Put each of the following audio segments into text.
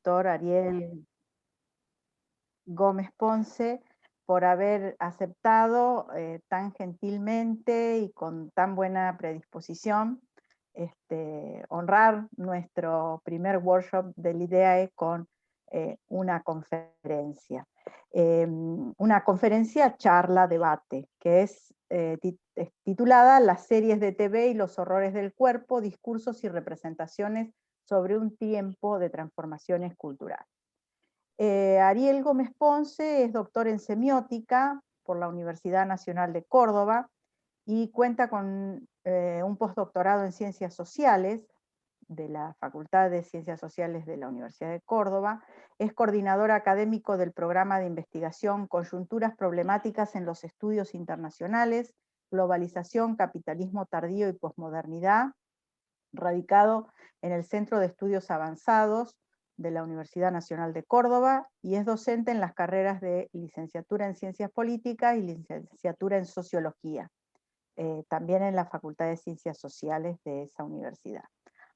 doctor Ariel Gómez Ponce por haber aceptado tan gentilmente y con tan buena predisposición honrar nuestro primer workshop del IDEAE con una conferencia charla debate, que es titulada Las series de TV y los horrores del cuerpo, discursos y representaciones sobre un tiempo de transformaciones culturales. Ariel Gómez Ponce es doctor en semiótica por la Universidad Nacional de Córdoba y cuenta con un postdoctorado en ciencias sociales de la Facultad de Ciencias Sociales de la Universidad de Córdoba. Es coordinador académico del programa de investigación Coyunturas Problemáticas en los Estudios Internacionales, Globalización, Capitalismo Tardío y Posmodernidad, radicado en el Centro de Estudios Avanzados de la Universidad Nacional de Córdoba, y es docente en las carreras de licenciatura en Ciencias Políticas y licenciatura en Sociología, también en la Facultad de Ciencias Sociales de esa universidad.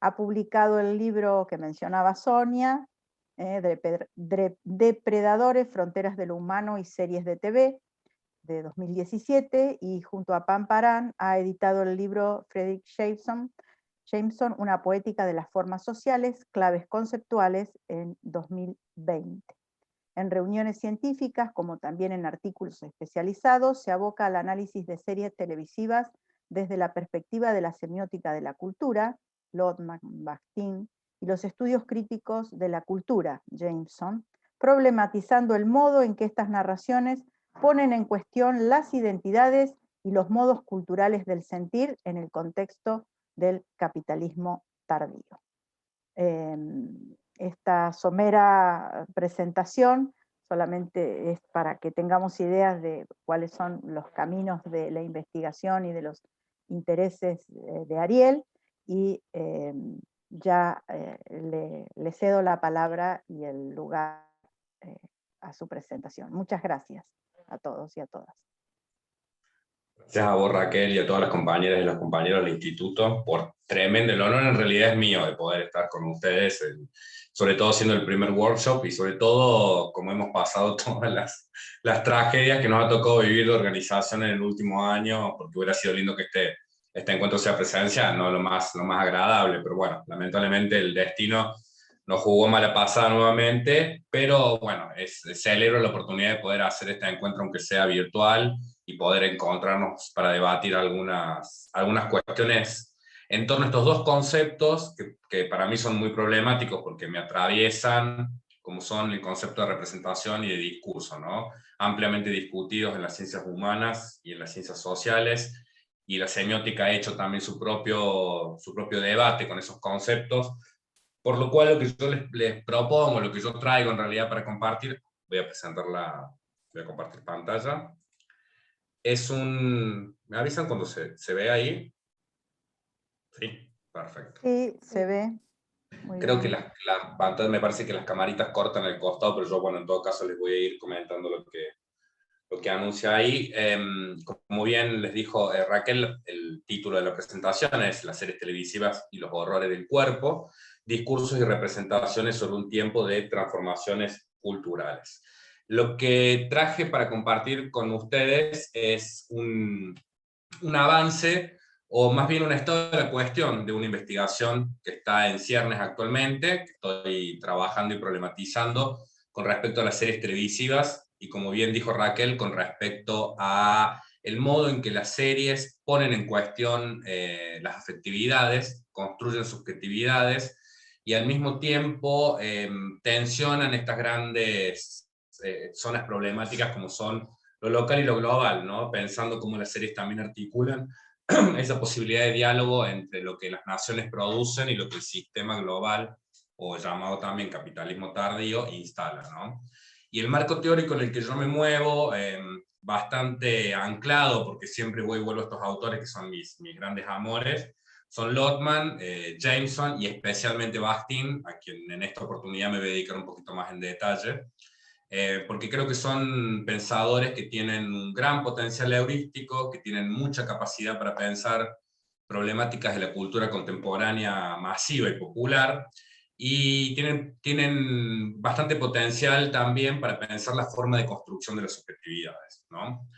Ha publicado el libro que mencionaba Sonia, Depredadores, Fronteras de lo Humano y Series de TV, de 2017, y junto a Pam Parán ha editado el libro Frederick Jameson, Una poética de las formas sociales, claves conceptuales, en 2020. En reuniones científicas, como también en artículos especializados, se aboca al análisis de series televisivas desde la perspectiva de la semiótica de la cultura, Lotman, Bakhtin, y los estudios críticos de la cultura, Jameson, problematizando el modo en que estas narraciones ponen en cuestión las identidades y los modos culturales del sentir en el contexto del capitalismo tardío. Esta somera presentación solamente es para que tengamos ideas de cuáles son los caminos de la investigación y de los intereses de Ariel, y ya le cedo la palabra y el lugar a su presentación. Muchas gracias a todos y a todas. Gracias a vos, Raquel, y a todas las compañeras y los compañeros del instituto por tremendo. El honor en realidad es mío de poder estar con ustedes, sobre todo siendo el primer workshop y sobre todo como hemos pasado todas las tragedias que nos ha tocado vivir de organización en el último año, porque hubiera sido lindo que este encuentro sea presencial, no lo más agradable, pero bueno, lamentablemente el destino nos jugó mala pasada nuevamente, pero bueno, celebro la oportunidad de poder hacer este encuentro aunque sea virtual, y poder encontrarnos para debatir algunas cuestiones en torno a estos dos conceptos que para mí son muy problemáticos porque me atraviesan, como son el concepto de representación y de discurso, ¿no? Ampliamente discutidos en las ciencias humanas y en las ciencias sociales, y la semiótica ha hecho también su propio debate con esos conceptos, por lo cual lo que yo les propongo, lo que yo traigo en realidad para compartir, voy a compartir pantalla. ¿Me avisan cuando se ve ahí? Sí, perfecto. Sí, se ve. Muy Creo que bien. las pantallas, me parece que las camaritas cortan el costado, pero yo, bueno, en todo caso les voy a ir comentando lo que anuncia ahí. Como bien les dijo Raquel, el título de la presentación es Las series televisivas y los horrores del cuerpo, discursos y representaciones sobre un tiempo de transformaciones culturales. Lo que traje para compartir con ustedes es un avance, o más bien un estado de la cuestión de una investigación que está en ciernes actualmente, que estoy trabajando y problematizando con respecto a las series televisivas, y como bien dijo Raquel, con respecto a el modo en que las series ponen en cuestión las afectividades, construyen subjetividades, y al mismo tiempo tensionan estas grandes zonas problemáticas como son lo local y lo global, ¿no? Pensando cómo las series también articulan esa posibilidad de diálogo entre lo que las naciones producen y lo que el sistema global, o llamado también capitalismo tardío, instala, ¿no? Y el marco teórico en el que yo me muevo, bastante anclado, porque siempre voy y vuelvo a estos autores que son mis grandes amores, son Lotman, Jameson y especialmente Bakhtin, a quien en esta oportunidad me voy a dedicar un poquito más en detalle, porque creo que son pensadores que tienen un gran potencial heurístico, que tienen mucha capacidad para pensar problemáticas de la cultura contemporánea masiva y popular, y tienen bastante potencial también para pensar la forma de construcción de las subjetividades, ¿no?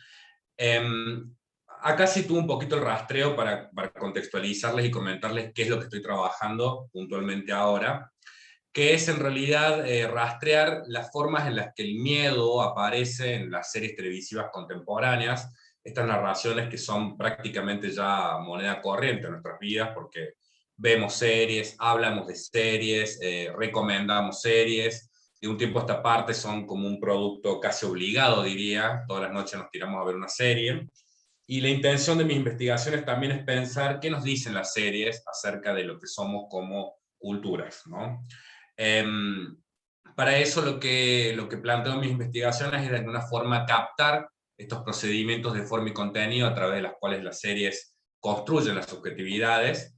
Acá sitúo un poquito el rastreo para contextualizarles y comentarles qué es lo que estoy trabajando puntualmente ahora, que es en realidad rastrear las formas en las que el miedo aparece en las series televisivas contemporáneas, estas narraciones que son prácticamente ya moneda corriente en nuestras vidas, porque vemos series, hablamos de series, recomendamos series, de un tiempo a esta parte son como un producto casi obligado, diría, todas las noches nos tiramos a ver una serie, y la intención de mis investigaciones también es pensar qué nos dicen las series acerca de lo que somos como culturas, ¿no? Um, para eso lo que planteo en mis investigaciones es de alguna forma captar estos procedimientos de forma y contenido a través de las cuales las series construyen las subjetividades,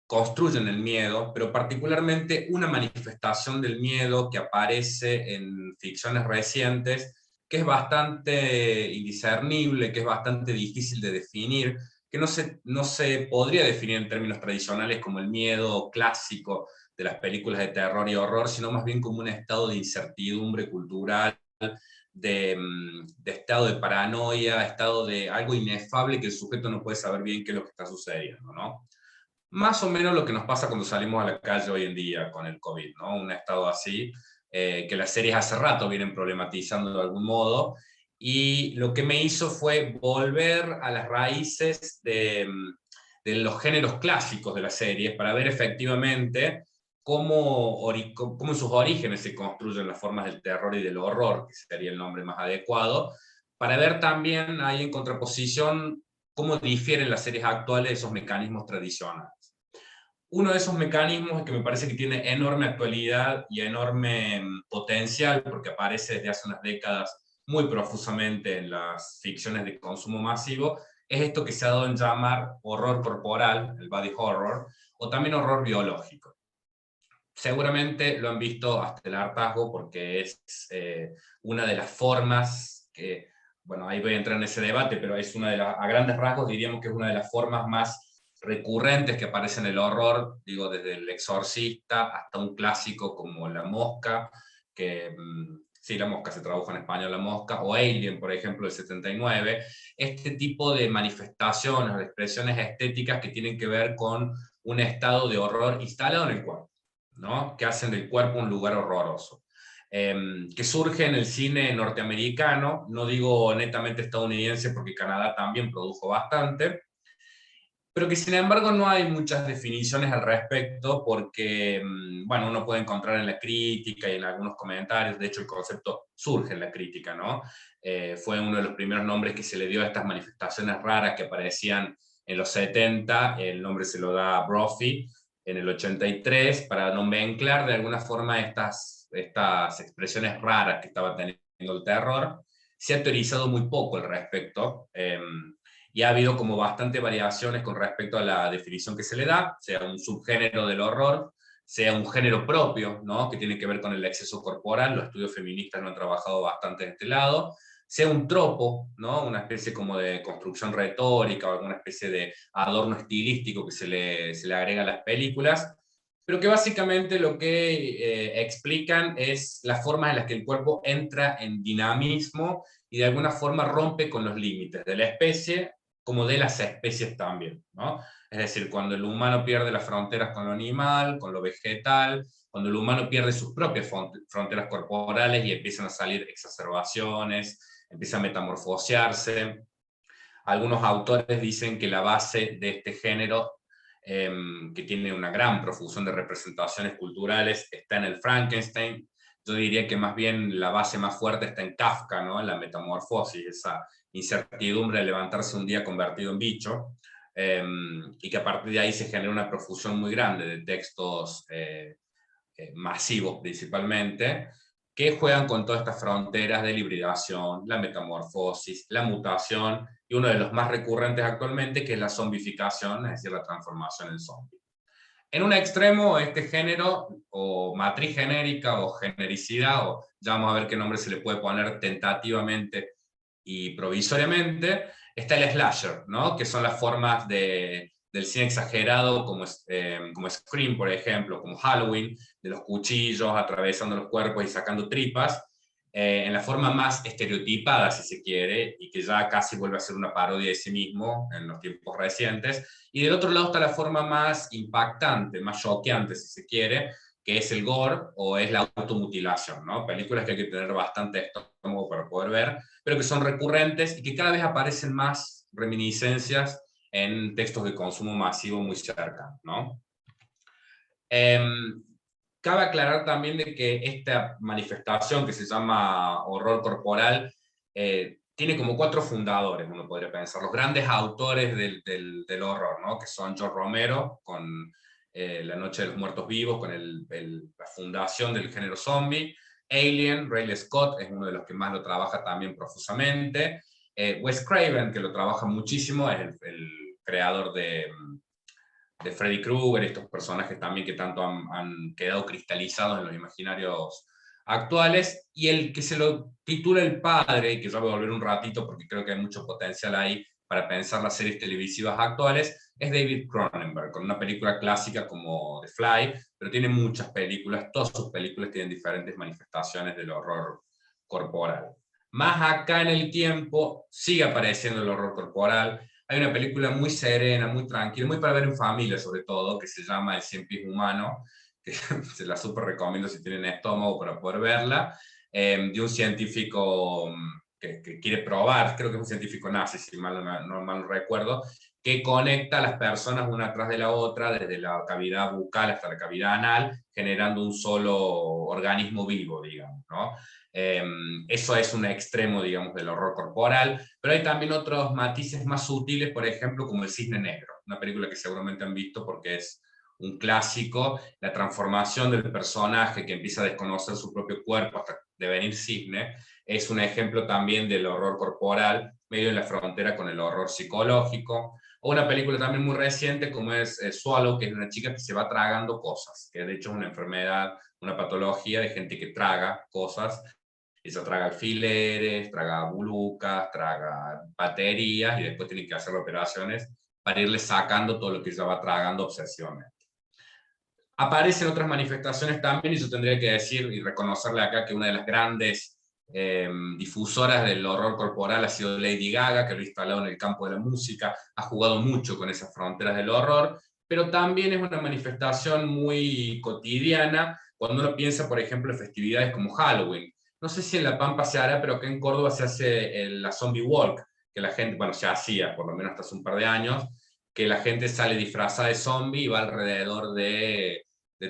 construyen el miedo, pero particularmente una manifestación del miedo que aparece en ficciones recientes, que es bastante indiscernible, que es bastante difícil de definir, que no se podría definir en términos tradicionales como el miedo clásico de las películas de terror y horror, sino más bien como un estado de incertidumbre cultural, de estado de paranoia, estado de algo inefable que el sujeto no puede saber bien qué es lo que está sucediendo, ¿no? Más o menos lo que nos pasa cuando salimos a la calle hoy en día con el COVID, ¿no? Un estado así, que las series hace rato vienen problematizando de algún modo, y lo que me hizo fue volver a las raíces de los géneros clásicos de las series para ver efectivamente cómo en sus orígenes se construyen las formas del terror y del horror, que sería el nombre más adecuado, para ver también ahí en contraposición cómo difieren las series actuales de esos mecanismos tradicionales. Uno de esos mecanismos que me parece que tiene enorme actualidad y enorme potencial, porque aparece desde hace unas décadas muy profusamente en las ficciones de consumo masivo, es esto que se ha dado en llamar horror corporal, el body horror, o también horror biológico. Seguramente lo han visto hasta el hartazgo porque es una de las formas que, bueno, ahí voy a entrar en ese debate, pero es una de las, a grandes rasgos diríamos que es una de las formas más recurrentes que aparece en el horror, digo, desde El Exorcista hasta un clásico como La Mosca, que sí, La Mosca se tradujo en español, La Mosca, o Alien, por ejemplo, del 79, este tipo de manifestaciones, de expresiones estéticas que tienen que ver con un estado de horror instalado en el cuerpo, ¿no? Que hacen del cuerpo un lugar horroroso. Que surge en el cine norteamericano, no digo netamente estadounidense porque Canadá también produjo bastante, pero que sin embargo no hay muchas definiciones al respecto porque, bueno, uno puede encontrar en la crítica y en algunos comentarios, de hecho el concepto surge en la crítica, ¿no? Fue uno de los primeros nombres que se le dio a estas manifestaciones raras que aparecían en los 70, el nombre se lo da Brophy en el 83, para nomenclar de alguna forma estas expresiones raras que estaba teniendo el terror. Se ha teorizado muy poco al respecto. Y ha habido como bastante variaciones con respecto a la definición que se le da, sea un subgénero del horror, sea un género propio, ¿no? Que tiene que ver con el exceso corporal, los estudios feministas no han trabajado bastante en este lado, sea un tropo, ¿no? Una especie como de construcción retórica o alguna especie de adorno estilístico que se le agrega a las películas, pero que básicamente lo que explican es las formas en las que el cuerpo entra en dinamismo y de alguna forma rompe con los límites de la especie como de las especies también, ¿no? Es decir, cuando el humano pierde las fronteras con lo animal, con lo vegetal, cuando el humano pierde sus propias fronteras corporales y empiezan a salir exacerbaciones, empieza a metamorfosearse. Algunos autores dicen que la base de este género, que tiene una gran profusión de representaciones culturales, está en el Frankenstein. Yo diría que más bien la base más fuerte está en Kafka, ¿no? En la metamorfosis, esa incertidumbre de levantarse un día convertido en bicho, y que a partir de ahí se genera una profusión muy grande de textos masivos principalmente, que juegan con todas estas fronteras de la hibridación, la metamorfosis, la mutación, y uno de los más recurrentes actualmente, que es la zombificación, es decir, la transformación en zombie. En un extremo, este género, o matriz genérica, o genericidad, o ya vamos a ver qué nombre se le puede poner tentativamente y provisoriamente, está el slasher, ¿no? Que son las formas de del cine exagerado, como Scream, por ejemplo, como Halloween, de los cuchillos atravesando los cuerpos y sacando tripas, en la forma más estereotipada, si se quiere, y que ya casi vuelve a ser una parodia de sí mismo en los tiempos recientes. Y del otro lado está la forma más impactante, más choqueante, si se quiere, que es el gore o es la automutilación, ¿no? Películas que hay que tener bastante estómago para poder ver, pero que son recurrentes y que cada vez aparecen más reminiscencias en textos de consumo masivo muy cerca, ¿no? Cabe aclarar también de que esta manifestación que se llama horror corporal tiene como 4 fundadores, uno podría pensar, los grandes autores del horror, ¿no? Que son George Romero con La Noche de los Muertos Vivos, con la fundación del género zombie. Alien, Ridley Scott es uno de los que más lo trabaja también profusamente. Wes Craven, que lo trabaja muchísimo, es el creador de Freddy Krueger, estos personajes también que tanto han quedado cristalizados en los imaginarios actuales, y el que se lo titula el padre, que yo voy a volver un ratito porque creo que hay mucho potencial ahí para pensar las series televisivas actuales, es David Cronenberg, con una película clásica como The Fly, pero tiene muchas películas, todas sus películas tienen diferentes manifestaciones del horror corporal. Más acá en el tiempo sigue apareciendo el horror corporal. Hay una película muy serena, muy tranquila, muy para ver en familia sobre todo, que se llama El Cien Pies Humano, que se la súper recomiendo si tienen estómago para poder verla, de un científico que quiere probar, creo que es un científico nazi, si mal no recuerdo, que conecta a las personas una tras de la otra, desde la cavidad bucal hasta la cavidad anal, generando un solo organismo vivo, digamos, ¿no? Eso es un extremo, digamos, del horror corporal, pero hay también otros matices más sutiles, por ejemplo, como El Cisne Negro, una película que seguramente han visto porque es un clásico, la transformación del personaje que empieza a desconocer su propio cuerpo hasta devenir cisne, es un ejemplo también del horror corporal, medio en la frontera con el horror psicológico. O una película también muy reciente como es Swallow, que es una chica que se va tragando cosas, que de hecho es una enfermedad, una patología de gente que traga cosas. Ella traga alfileres, traga bulucas, traga baterías y después tiene que hacer operaciones para irle sacando todo lo que ella va tragando obsesiones. Aparecen otras manifestaciones también, y yo tendría que decir y reconocerle acá que una de las grandes difusoras del horror corporal ha sido Lady Gaga, que lo ha instalado en el campo de la música, ha jugado mucho con esas fronteras del horror, pero también es una manifestación muy cotidiana cuando uno piensa, por ejemplo, en festividades como Halloween. No sé si en La Pampa se hará, pero acá en Córdoba se hace la Zombie Walk, que la gente, bueno, se hacía por lo menos hasta hace un par de años, que la gente sale disfrazada de zombie y va alrededor de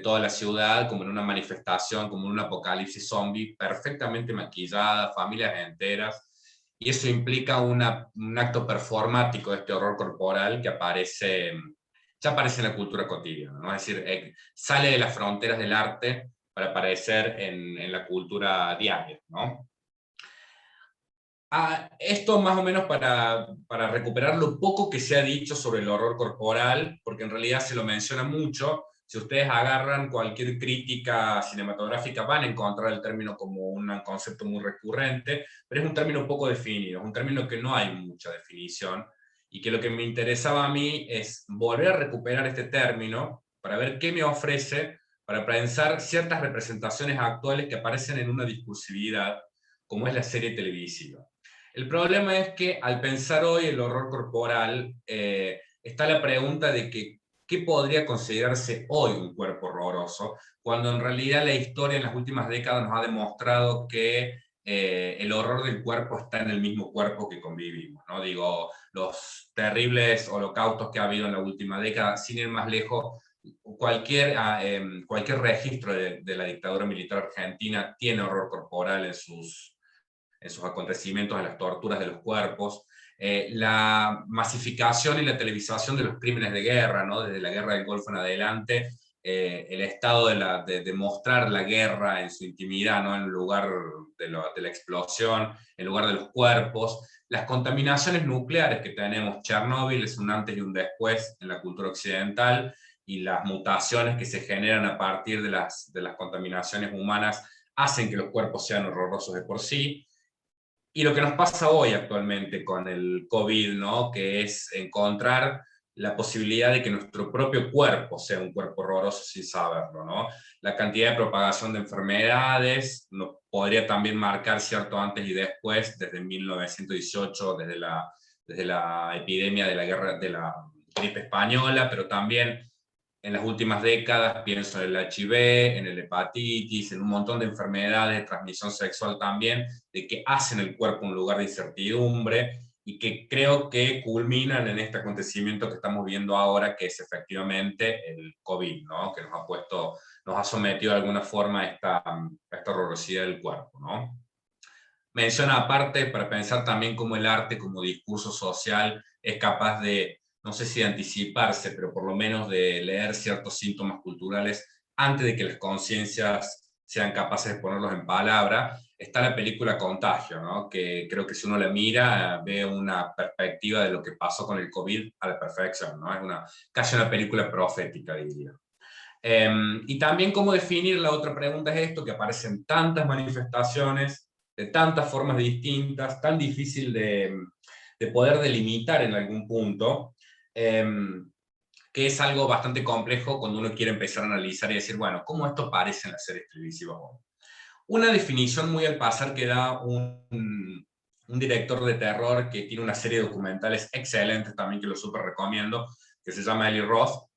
toda la ciudad, como en una manifestación, como en un apocalipsis zombie, perfectamente maquillada, familias enteras, y eso implica un acto performático de este horror corporal que aparece, ya aparece en la cultura cotidiana, ¿no? Es decir, sale de las fronteras del arte para aparecer en la cultura diaria, ¿no? Esto más o menos para recuperar lo poco que se ha dicho sobre el horror corporal, porque en realidad se lo menciona mucho. Si ustedes agarran cualquier crítica cinematográfica van a encontrar el término como un concepto muy recurrente, pero es un término poco definido, es un término que no hay mucha definición, y que lo que me interesaba a mí es volver a recuperar este término para ver qué me ofrece para pensar ciertas representaciones actuales que aparecen en una discursividad, como es la serie televisiva. El problema es que al pensar hoy el horror corporal, está la pregunta de que qué podría considerarse hoy un cuerpo horroroso, cuando en realidad la historia en las últimas décadas nos ha demostrado que el horror del cuerpo está en el mismo cuerpo que convivimos, ¿no? Digo, los terribles holocaustos que ha habido en la última década, sin ir más lejos, cualquier registro de la dictadura militar argentina tiene horror corporal en sus acontecimientos, en las torturas de los cuerpos, la masificación y la televisación de los crímenes de guerra, ¿no? Desde la guerra del Golfo en adelante, el estado de mostrar la guerra en su intimidad, ¿no? En lugar de la explosión, en lugar de los cuerpos, las contaminaciones nucleares que tenemos. Chernobyl es un antes y un después en la cultura occidental, y las mutaciones que se generan a partir de las contaminaciones humanas hacen que los cuerpos sean horrorosos de por sí. Y lo que nos pasa hoy actualmente con el COVID, ¿no? Que es encontrar la posibilidad de que nuestro propio cuerpo sea un cuerpo horroroso sin saberlo, ¿no? La cantidad de propagación de enfermedades nos podría también marcar cierto antes y después, desde 1918, desde la epidemia de la guerra de la gripe española, pero también en las últimas décadas pienso en el HIV, en el hepatitis, en un montón de enfermedades de transmisión sexual también, de que hacen el cuerpo un lugar de incertidumbre y que creo que culminan en este acontecimiento que estamos viendo ahora, que es efectivamente el COVID, ¿no? Que nos ha sometido de alguna forma a esta horrorosidad del cuerpo, ¿no? Menciona aparte para pensar también cómo el arte como discurso social es capaz de, no sé si de anticiparse, pero por lo menos de leer ciertos síntomas culturales antes de que las conciencias sean capaces de ponerlos en palabra. Está la película Contagio, ¿no? Que creo que si uno la mira ve una perspectiva de lo que pasó con el COVID a la perfección, ¿no? Es casi una película profética, diría. Y también cómo definir, la otra pregunta es esto, que aparecen tantas manifestaciones, de tantas formas distintas, tan difícil de poder delimitar en algún punto, que es algo bastante complejo cuando uno quiere empezar a analizar y decir, bueno, ¿cómo esto aparece en las series televisivas? Una definición muy al pasar que da un director de terror que tiene una serie de documentales excelentes también, que lo súper recomiendo, que se llama Eli Roth.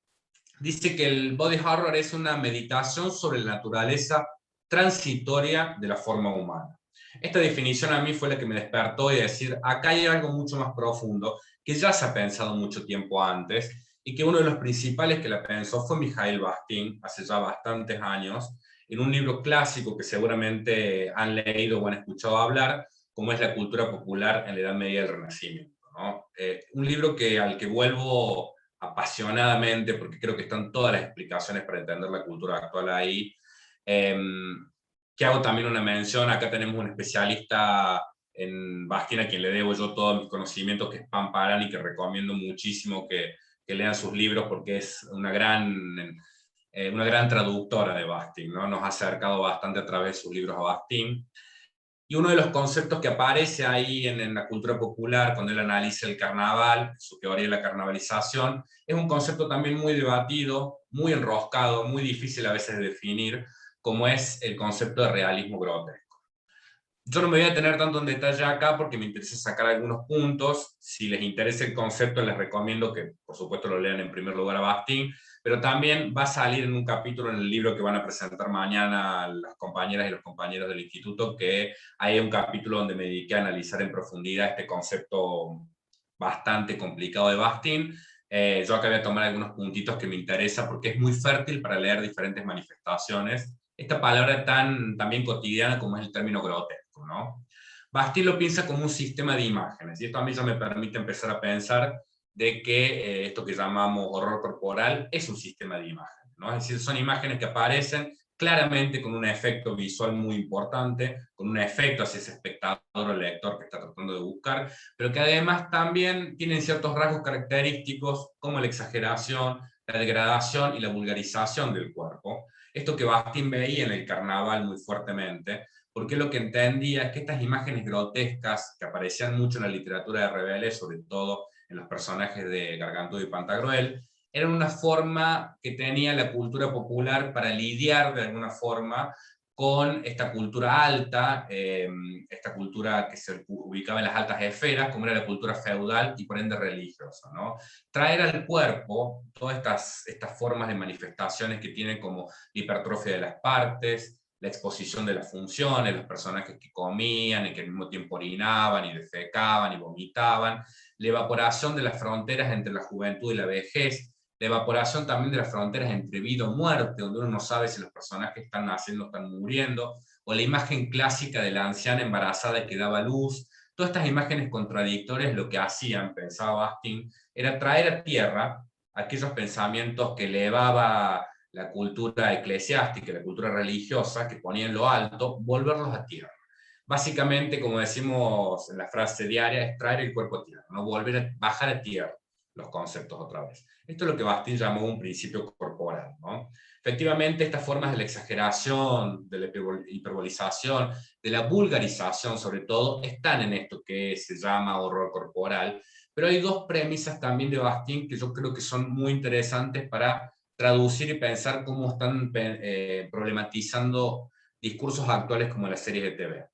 Dice que el body horror es una meditación sobre la naturaleza transitoria de la forma humana. Esta definición a mí fue la que me despertó y decir, acá hay algo mucho más profundo, que ya se ha pensado mucho tiempo antes, y que uno de los principales que la pensó fue Mikhail Bakhtin, hace ya bastantes años, en un libro clásico que seguramente han leído o han escuchado hablar, como es La cultura popular en la Edad Media del Renacimiento, ¿no? Un libro al que vuelvo apasionadamente, porque creo que están todas las explicaciones para entender la cultura actual ahí. Que hago también una mención, acá tenemos un especialista en Bakhtin a quien le debo yo todos mis conocimientos, que es Pam Paran, y que recomiendo muchísimo que lean sus libros porque es una gran traductora de Bakhtin, ¿no? Nos ha acercado bastante a través de sus libros a Bakhtin. Y uno de los conceptos que aparece ahí en la cultura popular, cuando él analiza el carnaval, su teoría de la carnavalización, es un concepto también muy debatido, muy enroscado, muy difícil a veces de definir, como es el concepto de realismo grotesco. Yo no me voy a detener tanto en detalle acá porque me interesa sacar algunos puntos. Si les interesa el concepto, les recomiendo que, por supuesto, lo lean en primer lugar a Bakhtin, pero también va a salir en un capítulo en el libro que van a presentar mañana las compañeras y los compañeros del instituto, que hay un capítulo donde me dediqué a analizar en profundidad este concepto bastante complicado de Bakhtin. Yo acá voy a tomar algunos puntitos que me interesan porque es muy fértil para leer diferentes manifestaciones. Esta palabra también cotidiana como es el término grotesco, ¿no? Bakhtin lo piensa como un sistema de imágenes, y esto a mí ya me permite empezar a pensar de que esto que llamamos horror corporal es un sistema de imágenes, ¿no? Es decir, son imágenes que aparecen claramente con un efecto visual muy importante, con un efecto hacia ese espectador o lector que está tratando de buscar, pero que además también tienen ciertos rasgos característicos como la exageración, la degradación y la vulgarización del cuerpo. Esto que Bakhtin veía en el carnaval muy fuertemente, porque lo que entendía es que estas imágenes grotescas que aparecían mucho en la literatura de Rabelais, sobre todo en los personajes de Gargantúa y Pantagruel, eran una forma que tenía la cultura popular para lidiar de alguna forma con esta cultura alta, esta cultura que se ubicaba en las altas esferas, como era la cultura feudal y por ende religiosa, ¿no? Traer al cuerpo todas estas formas de manifestaciones que tienen como hipertrofia de las partes, la exposición de las funciones, los personajes que comían y que al mismo tiempo orinaban y defecaban y vomitaban, la evaporación de las fronteras entre la juventud y la vejez, la evaporación también de las fronteras entre vida o muerte, donde uno no sabe si los personajes están naciendo o están muriendo, o la imagen clásica de la anciana embarazada que daba luz. Todas estas imágenes contradictorias lo que hacían, pensaba Bakhtin, era traer a tierra aquellos pensamientos que elevaba la cultura eclesiástica, la cultura religiosa, que ponía en lo alto, volverlos a tierra. Básicamente, como decimos en la frase diaria, es traer el cuerpo a tierra, no volver a bajar a tierra los conceptos otra vez. Esto es lo que Bakhtin llamó un principio corporal, ¿no? Efectivamente, estas formas de la exageración, de la hiperbolización, de la vulgarización sobre todo, están en esto que se llama horror corporal, Pero hay dos premisas también de Bastien que yo creo que son muy interesantes para traducir y pensar cómo están problematizando discursos actuales como las series de TV,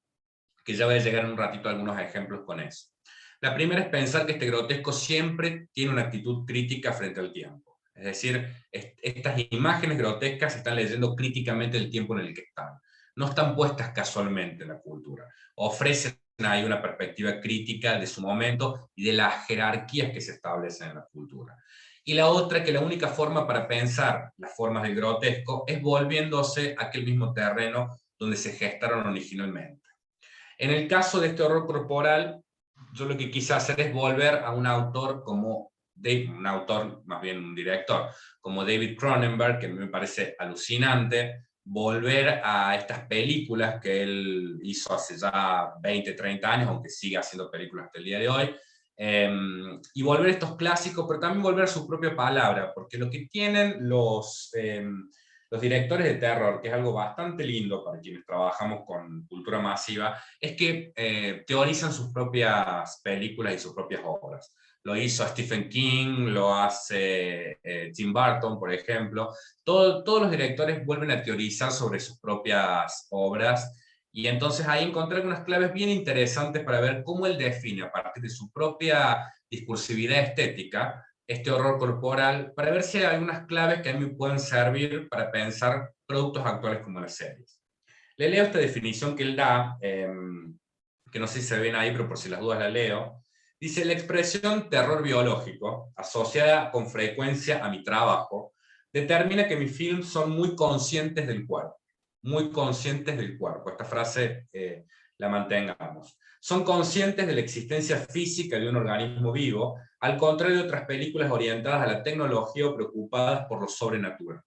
que ya voy a llegar en un ratito a algunos ejemplos con eso. La primera es pensar que este grotesco siempre tiene una actitud crítica frente al tiempo. Es decir, estas imágenes grotescas están leyendo críticamente el tiempo en el que están. No están puestas casualmente en la cultura. Ofrecen ahí una perspectiva crítica de su momento y de las jerarquías que se establecen en la cultura. Y la otra, que la única forma para pensar las formas del grotesco es volviéndose a aquel mismo terreno donde se gestaron originalmente. En el caso de este horror corporal, yo lo que quise hacer es volver a un autor como un autor, más bien un director, como David Cronenberg, que a mí me parece alucinante, volver a estas películas que él hizo hace ya 20, 30 años, aunque sigue haciendo películas hasta el día de hoy, y volver a estos clásicos, pero también volver a su propia palabra, porque lo que tienen los directores de terror, que es algo bastante lindo para quienes trabajamos con cultura masiva, es que teorizan sus propias películas y sus propias obras. Lo hizo Stephen King, lo hace Tim Burton, por ejemplo. Todos los directores vuelven a teorizar sobre sus propias obras, y entonces ahí encontré algunas claves bien interesantes para ver cómo él define, a partir de su propia discursividad estética, este horror corporal, para ver si hay algunas claves que a mí me pueden servir para pensar productos actuales como las series. Le leo esta definición que él da, que no sé si se ven ahí, pero por si las dudas la leo. Dice: la expresión terror biológico, asociada con frecuencia a mi trabajo, determina que mis films son muy conscientes del cuerpo. Muy conscientes del cuerpo. Esta frase la mantengamos. Son conscientes de la existencia física de un organismo vivo, al contrario de otras películas orientadas a la tecnología o preocupadas por lo sobrenatural.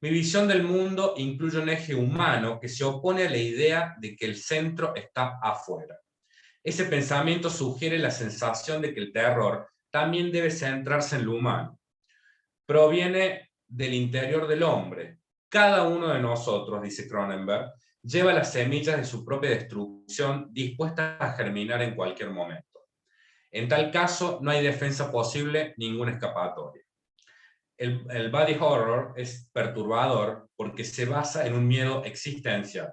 Mi visión del mundo incluye un eje humano que se opone a la idea de que el centro está afuera. Ese pensamiento sugiere la sensación de que el terror también debe centrarse en lo humano. Proviene del interior del hombre. Cada uno de nosotros, dice Cronenberg, lleva las semillas de su propia destrucción dispuestas a germinar en cualquier momento. En tal caso, no hay defensa posible, ninguna escapatoria. El body horror es perturbador porque se basa en un miedo existencial,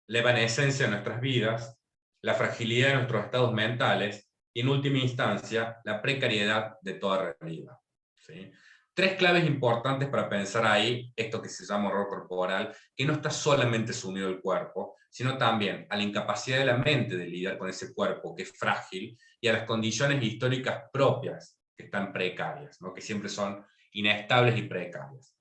la evanescencia de nuestras vidas, la fragilidad de nuestros estados mentales y, en última instancia, la precariedad de toda realidad. ¿Sí? Tres claves importantes para pensar ahí esto que se llama horror corporal, que no está solamente sumido al cuerpo, sino también a la incapacidad de la mente de lidiar con ese cuerpo que es frágil, y a las condiciones históricas propias que están precarias, ¿no? Que siempre son inestables y precarias.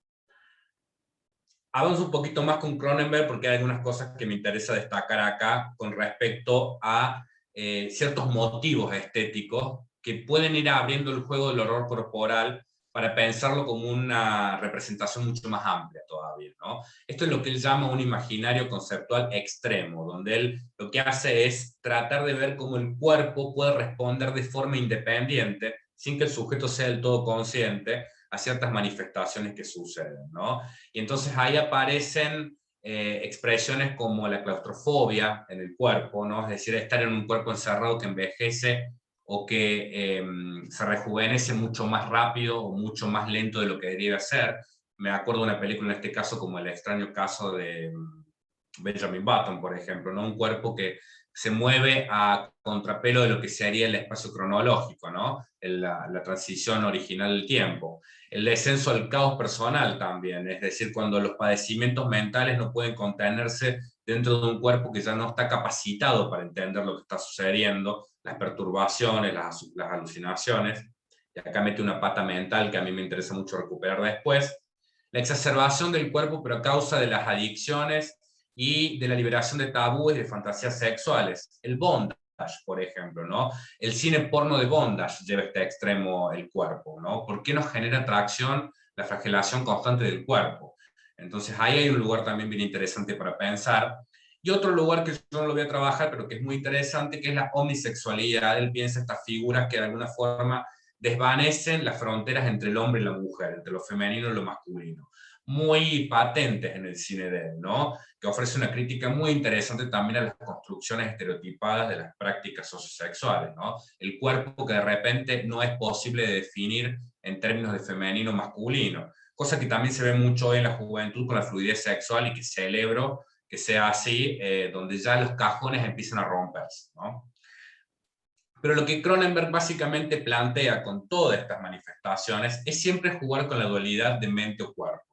Avanzo un poquito más con Cronenberg porque hay algunas cosas que me interesa destacar acá con respecto a ciertos motivos estéticos que pueden ir abriendo el juego del horror corporal para pensarlo como una representación mucho más amplia todavía, ¿no? Esto es lo que él llama un imaginario conceptual extremo, donde él lo que hace es tratar de ver cómo el cuerpo puede responder de forma independiente, sin que el sujeto sea del todo consciente, a ciertas manifestaciones que suceden, ¿no? Y entonces ahí aparecen expresiones como la claustrofobia en el cuerpo, ¿no? Es decir, estar en un cuerpo encerrado que envejece o que se rejuvenece mucho más rápido o mucho más lento de lo que debería ser. Me acuerdo de una película en este caso como El extraño caso de Benjamin Button, por ejemplo, ¿no? Un cuerpo que se mueve a contrapelo de lo que sería el espacio cronológico, ¿no? La transición original del tiempo. El descenso al caos personal también, es decir, cuando los padecimientos mentales no pueden contenerse dentro de un cuerpo que ya no está capacitado para entender lo que está sucediendo, las perturbaciones, las alucinaciones, y acá mete una pata mental que a mí me interesa mucho recuperar después, la exacerbación del cuerpo pero a causa de las adicciones y de la liberación de tabúes y de fantasías sexuales. El bondage, por ejemplo, ¿no? El cine porno de bondage lleva a este extremo el cuerpo, ¿no? ¿Por qué nos genera atracción la flagelación constante del cuerpo? Entonces ahí hay un lugar también bien interesante para pensar. Y otro lugar que yo no lo voy a trabajar, pero que es muy interesante, que es la omnisexualidad. Él piensa estas figuras que de alguna forma desvanecen las fronteras entre el hombre y la mujer, entre lo femenino y lo masculino. muy patentes en el cine de él, ¿no? Que ofrece una crítica muy interesante también a las construcciones estereotipadas de las prácticas sociosexuales, ¿no? El cuerpo que de repente no es posible de definir en términos de femenino o masculino, cosa que también se ve mucho hoy en la juventud con la fluidez sexual y que celebro que sea así, donde ya los cajones empiezan a romperse, ¿no? Pero lo que Cronenberg básicamente plantea con todas estas manifestaciones es siempre jugar con la dualidad de mente o cuerpo.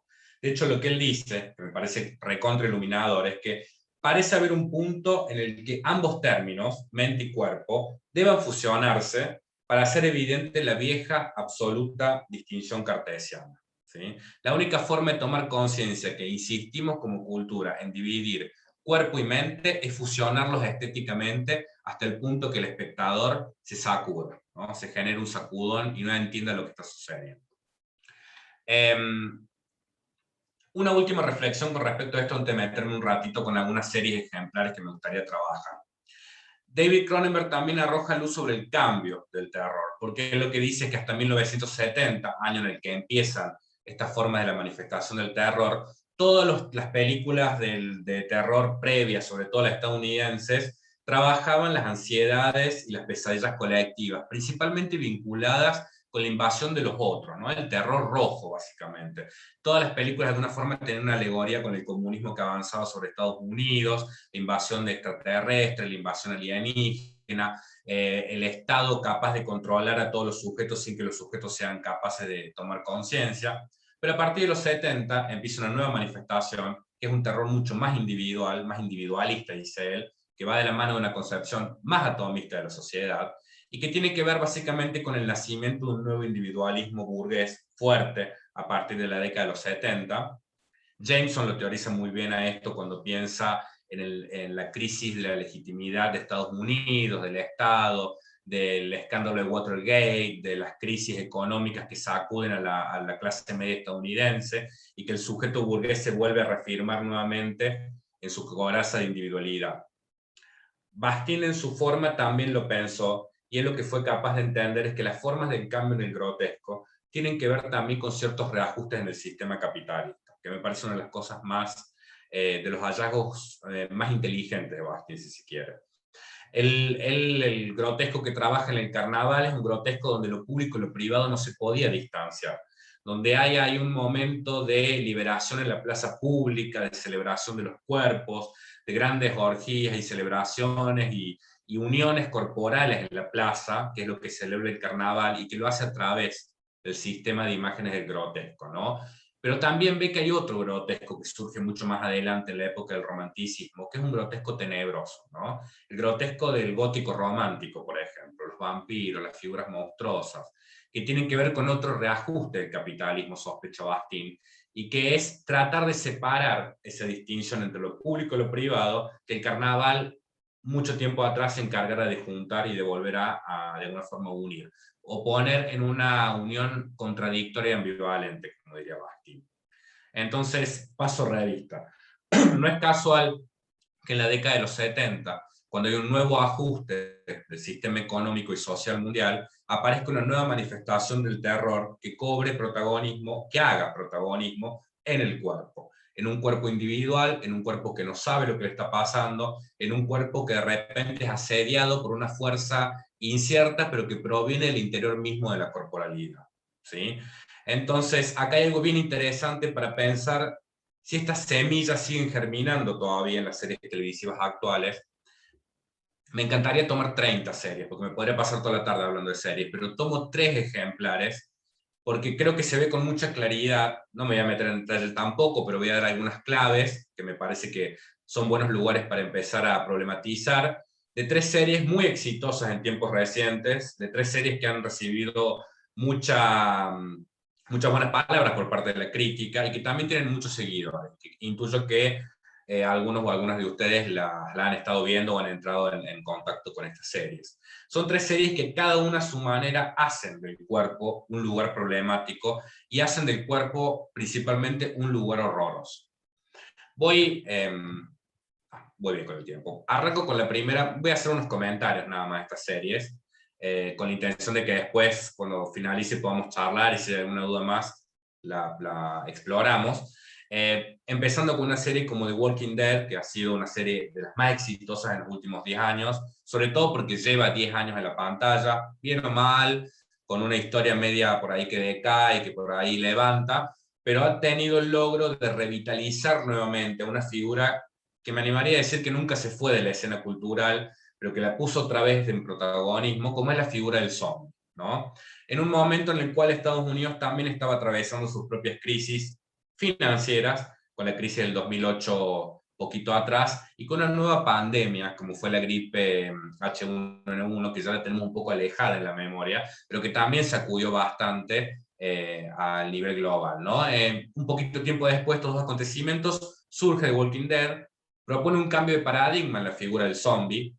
De hecho, lo que él dice, que me parece recontra iluminador, es que parece haber un punto en el que ambos términos, mente y cuerpo, deban fusionarse para hacer evidente la vieja absoluta distinción cartesiana, ¿sí? La única forma de tomar conciencia que insistimos como cultura en dividir cuerpo y mente es fusionarlos estéticamente hasta el punto que el espectador se sacuda, ¿no? Se genera un sacudón y no entienda lo que está sucediendo. Una última reflexión con respecto a esto antes de meterme un ratito con algunas series ejemplares que me gustaría trabajar. David Cronenberg también arroja luz sobre el cambio del terror, porque lo que dice es que hasta 1970, año en el que empiezan estas formas de la manifestación del terror, todas las películas de terror previas, sobre todo las estadounidenses, trabajaban las ansiedades y las pesadillas colectivas, principalmente vinculadas con la invasión de los otros, ¿no? El terror rojo, básicamente. Todas las películas de alguna forma tenían una alegoría con el comunismo que avanzaba sobre Estados Unidos, la invasión de extraterrestres, la invasión alienígena, el Estado capaz de controlar a todos los sujetos sin que los sujetos sean capaces de tomar conciencia. Pero a partir de los 70 empieza una nueva manifestación, que es un terror mucho más individual, más individualista, dice él, que va de la mano de una concepción más atomista de la sociedad, y que tiene que ver básicamente con el nacimiento de un nuevo individualismo burgués fuerte a partir de la década de los 70. Jameson lo teoriza muy bien a esto cuando piensa en la crisis de la legitimidad de Estados Unidos, del Estado, del escándalo de Watergate, de las crisis económicas que sacuden a la clase media estadounidense, y que el sujeto burgués se vuelve a reafirmar nuevamente en su coraza de individualidad. Bastien en su forma también lo pensó, y él lo que fue capaz de entender es que las formas del cambio en el grotesco tienen que ver también con ciertos reajustes en el sistema capitalista, que me parece una de las cosas más, de los hallazgos más inteligentes de Bastien, si se quiere. El grotesco que trabaja en el carnaval es un grotesco donde lo público y lo privado no se podía distanciar, donde hay un momento de liberación en la plaza pública, de celebración de los cuerpos, de grandes orgías y celebraciones y uniones corporales en la plaza, que es lo que celebra el carnaval y que lo hace a través del sistema de imágenes del grotesco, ¿no? Pero también ve que hay otro grotesco que surge mucho más adelante en la época del romanticismo, que es un grotesco tenebroso, ¿no? El grotesco del gótico romántico, por ejemplo, los vampiros, las figuras monstruosas, que tienen que ver con otro reajuste del capitalismo, sospecha Bastien, y que es tratar de separar esa distinción entre lo público y lo privado, que el carnaval mucho tiempo atrás se encargara de juntar y de volver de alguna forma unir, o poner en una unión contradictoria y ambivalente, como diría Bastien. Entonces, paso revista. No es casual que en la década de los 70, cuando hay un nuevo ajuste del sistema económico y social mundial, aparezca una nueva manifestación del terror que cobre protagonismo, que haga protagonismo en el cuerpo. En un cuerpo individual, en un cuerpo que no sabe lo que le está pasando, en un cuerpo que de repente es asediado por una fuerza incierta, pero que proviene del interior mismo de la corporalidad, ¿sí? Entonces, acá hay algo bien interesante para pensar si estas semillas siguen germinando todavía en las series televisivas actuales. Me encantaría tomar 30 series, porque me podría pasar toda la tarde hablando de series, pero tomo 3 ejemplares, porque creo que se ve con mucha claridad. No me voy a meter en detalle tampoco, pero voy a dar algunas claves que me parece que son buenos lugares para empezar a problematizar, de 3 series muy exitosas en tiempos recientes, de 3 series que han recibido muchas buenas palabras por parte de la crítica y que también tienen muchos seguidores. Intuyo que algunos o algunas de ustedes la han estado viendo o han entrado en contacto con estas series. Son 3 series que cada una a su manera hacen del cuerpo un lugar problemático y hacen del cuerpo principalmente un lugar horroroso. Voy bien con el tiempo. Arranco con la primera, voy a hacer unos comentarios nada más de estas series, con la intención de que después, cuando finalice, podamos charlar y si hay alguna duda más, la exploramos. Empezando con una serie como The Walking Dead, que ha sido una serie de las más exitosas en los últimos 10 años, sobre todo porque lleva 10 años en la pantalla, bien o mal, con una historia media por ahí que decae, que por ahí levanta, pero ha tenido el logro de revitalizar nuevamente una figura que me animaría a decir que nunca se fue de la escena cultural, pero que la puso otra vez en protagonismo, como es la figura del zombie, ¿no? En un momento en el cual Estados Unidos también estaba atravesando sus propias crisis financieras, con la crisis del 2008 poquito atrás, y con una nueva pandemia, como fue la gripe H1N1, que ya la tenemos un poco alejada en la memoria, pero que también sacudió bastante a nivel global, ¿no? Un poquito tiempo después de estos dos acontecimientos, surge The Walking Dead, propone un cambio de paradigma en la figura del zombie.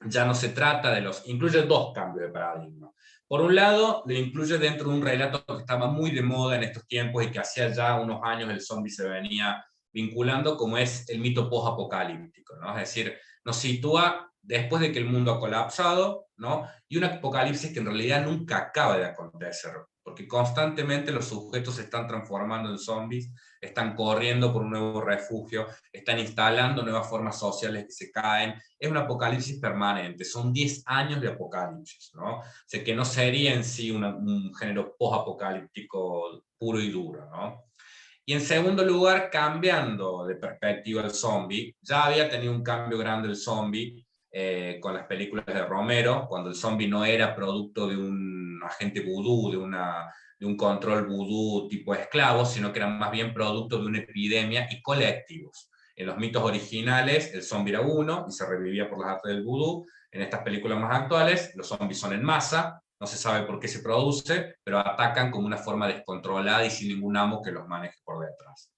Ya no se trata de los... Incluye dos cambios de paradigma. Por un lado, lo incluye dentro de un relato que estaba muy de moda en estos tiempos y que hacía ya unos años el zombie se venía vinculando, como es el mito post-apocalíptico, ¿no? Es decir, nos sitúa después de que el mundo ha colapsado, ¿no? Y un apocalipsis que en realidad nunca acaba de acontecer, porque constantemente los sujetos se están transformando en zombies, están corriendo por un nuevo refugio, están instalando nuevas formas sociales que se caen. Es un apocalipsis permanente, son 10 años de apocalipsis, ¿no? O sea, que no sería en sí un género post-apocalíptico puro y duro, ¿no? Y en segundo lugar, cambiando de perspectiva el zombie, ya había tenido un cambio grande el zombie con las películas de Romero, cuando el zombie no era producto de un agente vudú, de un control vudú tipo esclavo, sino que era más bien producto de una epidemia y colectivos. En los mitos originales, el zombie era uno y se revivía por las artes del vudú. En estas películas más actuales, los zombies son en masa, no se sabe por qué se produce, pero atacan como una forma descontrolada y sin ningún amo que los maneje por detrás.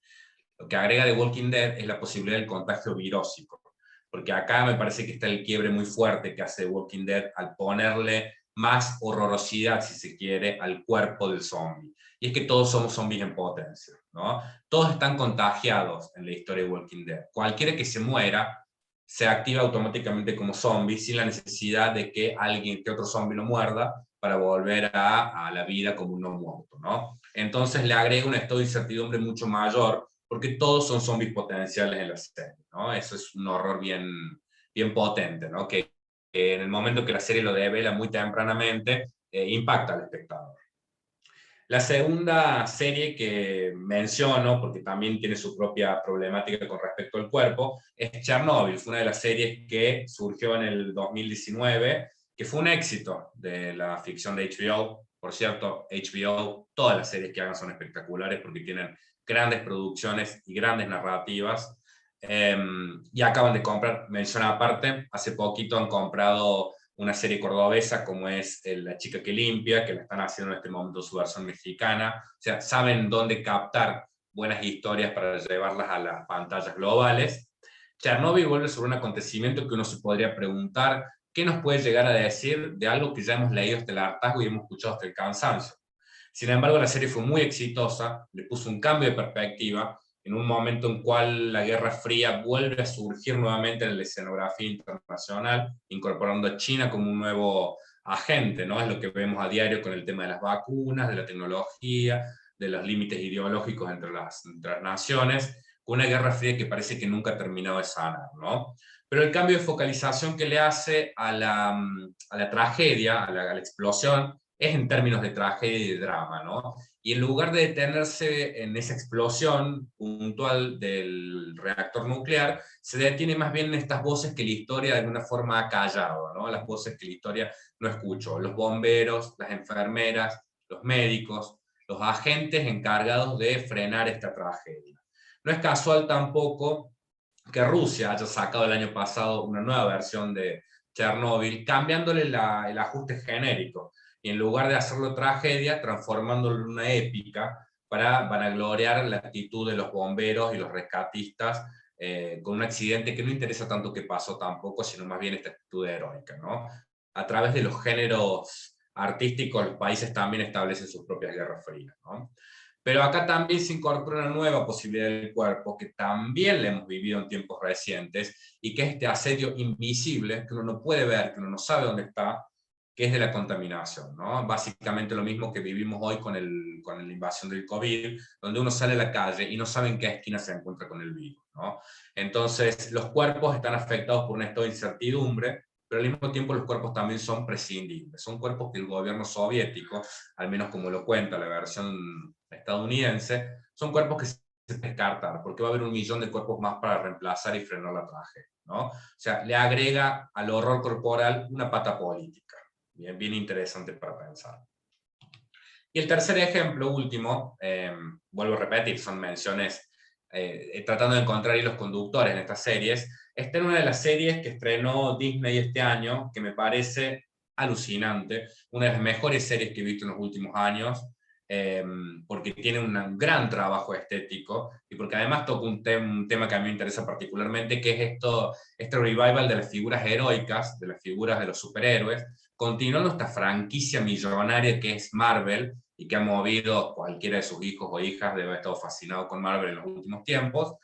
Lo que agrega The Walking Dead es la posibilidad del contagio virósico, porque acá me parece que está el quiebre muy fuerte que hace The Walking Dead al ponerle más horrorosidad, si se quiere, al cuerpo del zombie. Y es que todos somos zombies en potencia, ¿no? Todos están contagiados en la historia de Walking Dead. Cualquiera que se muera se activa automáticamente como zombie sin la necesidad de que otro zombie lo muerda para volver a la vida como un no muerto, ¿no? Entonces le agrega un estado de incertidumbre mucho mayor porque todos son zombies potenciales en la serie, ¿no? Eso es un horror bien, bien potente, ¿no? Que en el momento que la serie lo devela muy tempranamente, impacta al espectador. La segunda serie que menciono, porque también tiene su propia problemática con respecto al cuerpo, es Chernobyl. Fue una de las series que surgió en el 2019, que fue un éxito de la ficción de HBO. Por cierto, HBO, todas las series que hagan son espectaculares porque tienen grandes producciones y grandes narrativas. Y acaban de comprar, mención aparte, hace poquito han comprado una serie cordobesa como es La chica que limpia, que la están haciendo en este momento su versión mexicana. O sea, saben dónde captar buenas historias para llevarlas a las pantallas globales. Chernobyl vuelve sobre un acontecimiento que uno se podría preguntar qué nos puede llegar a decir de algo que ya hemos leído hasta el hartazgo y hemos escuchado hasta el cansancio. Sin embargo, la serie fue muy exitosa, le puso un cambio de perspectiva en un momento en cual la Guerra Fría vuelve a surgir nuevamente en la escenografía internacional, incorporando a China como un nuevo agente, ¿no? Es lo que vemos a diario con el tema de las vacunas, de la tecnología, de los límites ideológicos entre las naciones, con una Guerra Fría que parece que nunca ha terminado de sanar, ¿no? Pero el cambio de focalización que le hace a la tragedia, a la explosión, es en términos de tragedia y de drama, ¿no? Y en lugar de detenerse en esa explosión puntual del reactor nuclear, se detiene más bien en estas voces que la historia de alguna forma ha callado, ¿no? Las voces que la historia no escuchó. Los bomberos, las enfermeras, los médicos, los agentes encargados de frenar esta tragedia. No es casual tampoco que Rusia haya sacado el año pasado una nueva versión de Chernobyl, cambiándole el ajuste genérico y en lugar de hacerlo tragedia, transformándolo en una épica para vanagloriar la actitud de los bomberos y los rescatistas con un accidente que no interesa tanto qué pasó tampoco, sino más bien esta actitud heroica, ¿no? A través de los géneros artísticos, los países también establecen sus propias guerras frías, ¿no? Pero acá también se incorpora una nueva posibilidad del cuerpo que también la hemos vivido en tiempos recientes y que es este asedio invisible que uno no puede ver, que uno no sabe dónde está, que es de la contaminación, ¿no? Básicamente lo mismo que vivimos hoy con la invasión del COVID, donde uno sale a la calle y no sabe en qué esquina se encuentra con el virus, ¿no? Entonces, los cuerpos están afectados por un estado de incertidumbre, pero al mismo tiempo los cuerpos también son prescindibles. Son cuerpos que el gobierno soviético, al menos como lo cuenta la versión estadounidense, son cuerpos que se descartan, porque va a haber 1.000.000 de cuerpos más para reemplazar y frenar la tragedia, ¿no? O sea, le agrega al horror corporal una pata política. Bien, bien interesante para pensar. Y el tercer ejemplo, último, vuelvo a repetir, son menciones tratando de encontrar hilos conductores en estas series. Esta es una de las series que estrenó Disney este año, que me parece alucinante, una de las mejores series que he visto en los últimos años, porque tiene un gran trabajo estético y porque además toca un tema que a mí me interesa particularmente, que es este revival de las figuras heroicas, de las figuras de los superhéroes, continuando esta franquicia millonaria que es Marvel, y que ha movido cualquiera de sus hijos o hijas, debe haber estado fascinado con Marvel en los últimos tiempos,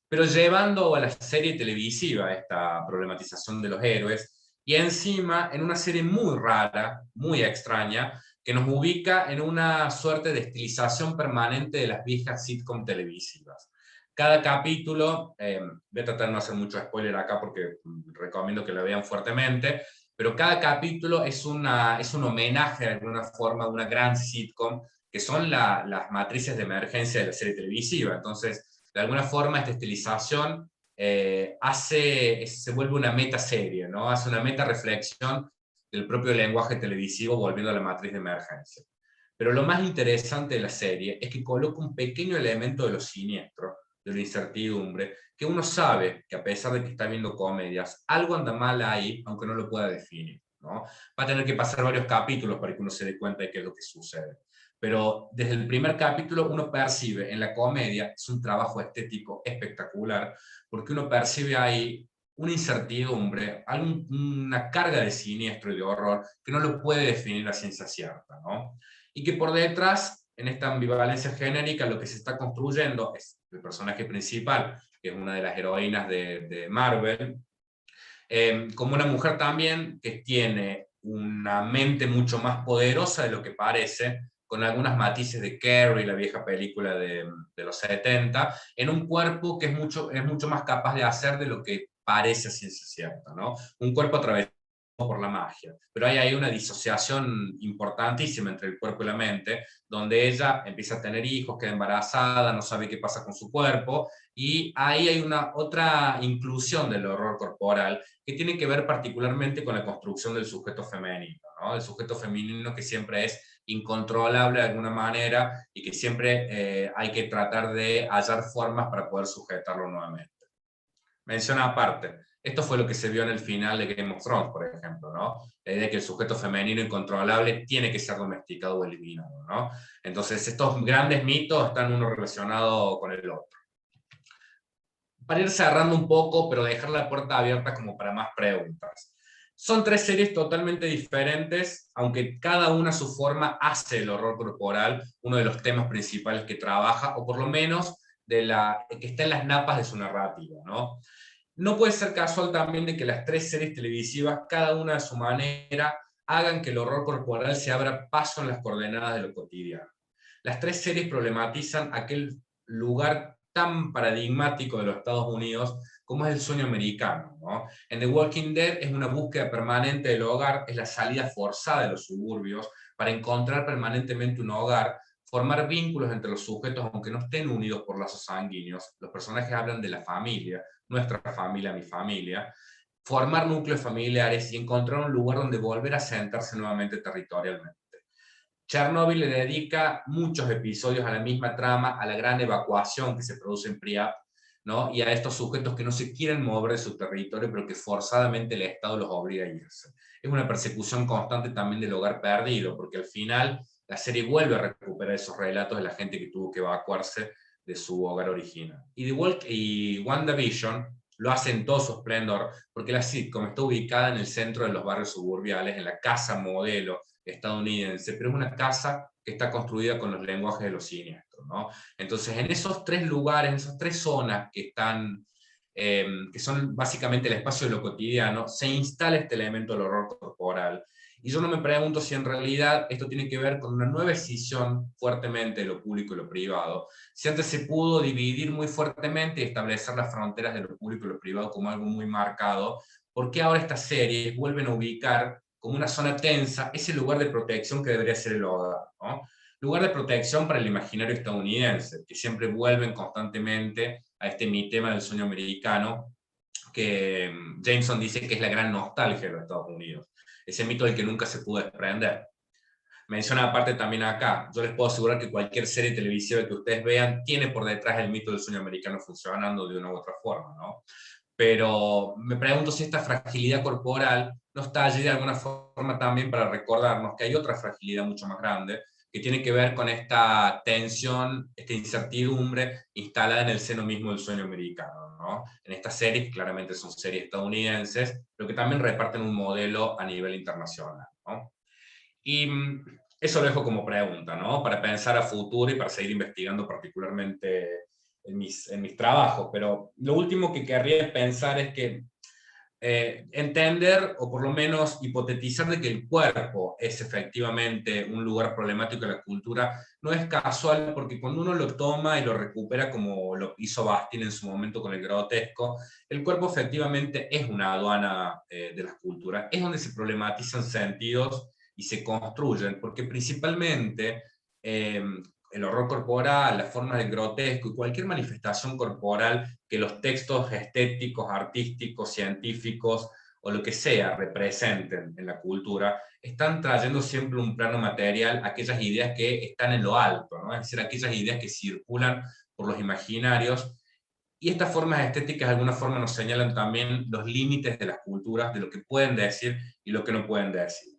pero llevando a la serie televisiva esta problematización de los héroes, y encima en una serie muy rara, muy extraña, que nos ubica en una suerte de estilización permanente de las viejas sitcom televisivas. Cada capítulo, voy a tratar de no hacer mucho spoiler acá porque recomiendo que lo vean fuertemente, pero cada capítulo es un homenaje de alguna forma a una gran sitcom, que son las matrices de emergencia de la serie televisiva. Entonces, de alguna forma, esta estilización se vuelve una meta serie, ¿no? Hace una meta reflexión del propio lenguaje televisivo volviendo a la matriz de emergencia. Pero lo más interesante de la serie es que coloca un pequeño elemento de lo siniestro, de la incertidumbre, que uno sabe que a pesar de que está viendo comedias, algo anda mal ahí, aunque no lo pueda definir, ¿no? Va a tener que pasar varios capítulos para que uno se dé cuenta de qué es lo que sucede. Pero desde el primer capítulo uno percibe en la comedia, es un trabajo estético espectacular, porque uno percibe ahí una incertidumbre, una carga de siniestro y de horror que no lo puede definir a ciencia cierta, ¿no? Y que por detrás, en esta ambivalencia genérica, lo que se está construyendo es el personaje principal, que es una de las heroínas de Marvel, como una mujer también que tiene una mente mucho más poderosa de lo que parece, con algunas matices de Carrie, la vieja película de los 70, en un cuerpo que es mucho más capaz de hacer de lo que parece a ciencia cierta, ¿no? Un cuerpo atravesado por la magia. Pero hay una disociación importantísima entre el cuerpo y la mente, donde ella empieza a tener hijos, queda embarazada, no sabe qué pasa con su cuerpo, y ahí hay una otra inclusión del horror corporal que tiene que ver particularmente con la construcción del sujeto femenino, ¿no? El sujeto femenino que siempre es incontrolable de alguna manera y que siempre hay que tratar de hallar formas para poder sujetarlo nuevamente. Mención aparte, esto fue lo que se vio en el final de Game of Thrones, por ejemplo, ¿no? La idea de que el sujeto femenino incontrolable tiene que ser domesticado o eliminado, ¿no? Entonces, estos grandes mitos están uno relacionado con el otro. Para ir cerrando un poco, pero dejar la puerta abierta como para más preguntas. Son tres series totalmente diferentes, aunque cada una a su forma hace el horror corporal uno de los temas principales que trabaja, o por lo menos que está en las napas de su narrativa, ¿no? No puede ser casual también de que las tres series televisivas, cada una a su manera, hagan que el horror corporal se abra paso en las coordenadas de lo cotidiano. Las tres series problematizan aquel lugar tan paradigmático de los Estados Unidos como es el sueño americano, ¿no? En The Walking Dead es una búsqueda permanente del hogar, es la salida forzada de los suburbios para encontrar permanentemente un hogar, formar vínculos entre los sujetos aunque no estén unidos por lazos sanguíneos. Los personajes hablan de la familia, nuestra familia, mi familia, formar núcleos familiares y encontrar un lugar donde volver a sentarse nuevamente territorialmente. Chernobyl le dedica muchos episodios a la misma trama, a la gran evacuación que se produce en Pripyat, ¿no? Y a estos sujetos que no se quieren mover de su territorio, pero que forzadamente el Estado los obliga a irse. Es una persecución constante también del hogar perdido, porque al final la serie vuelve a recuperar esos relatos de la gente que tuvo que evacuarse de su hogar original. Y WandaVision lo hace en todo su esplendor, porque la sitcom está ubicada en el centro de los barrios suburbiales, en la casa modelo estadounidense, pero es una casa que está construida con los lenguajes de los siniestros, ¿no? Entonces, en esos tres lugares, en esas tres zonas que están, que son básicamente el espacio de lo cotidiano, se instala este elemento del horror corporal. Y yo no me pregunto si en realidad esto tiene que ver con una nueva escisión fuertemente de lo público y lo privado. Si antes se pudo dividir muy fuertemente y establecer las fronteras de lo público y lo privado como algo muy marcado, ¿por qué ahora estas series vuelven a ubicar como una zona tensa ese lugar de protección que debería ser el hogar, ¿no? Lugar de protección para el imaginario estadounidense, que siempre vuelven constantemente a este tema del sueño americano, que Jameson dice que es la gran nostalgia de los Estados Unidos, ese mito del que nunca se pudo desprender. Menciona aparte también acá, yo les puedo asegurar que cualquier serie televisiva que ustedes vean tiene por detrás el mito del sueño americano funcionando de una u otra forma, ¿no? Pero me pregunto si esta fragilidad corporal no está allí de alguna forma también para recordarnos que hay otra fragilidad mucho más grande, que tiene que ver con esta tensión, esta incertidumbre instalada en el seno mismo del sueño americano, ¿no? En estas series, claramente son series estadounidenses, pero que también reparten un modelo a nivel internacional, ¿no? Y eso lo dejo como pregunta, ¿no? Para pensar a futuro y para seguir investigando particularmente en mis trabajos. Pero lo último que querría pensar es que entender o por lo menos hipotetizar de que el cuerpo es efectivamente un lugar problemático de la cultura no es casual, porque cuando uno lo toma y lo recupera como lo hizo Bastin en su momento con el grotesco, el cuerpo efectivamente es una aduana de las culturas, es donde se problematizan sentidos y se construyen, porque principalmente el horror corporal, las formas del grotesco y cualquier manifestación corporal que los textos estéticos, artísticos, científicos o lo que sea representen en la cultura, están trayendo siempre un plano material aquellas ideas que están en lo alto, ¿no? Es decir, aquellas ideas que circulan por los imaginarios. Y estas formas estéticas de alguna forma nos señalan también los límites de las culturas, de lo que pueden decir y lo que no pueden decir.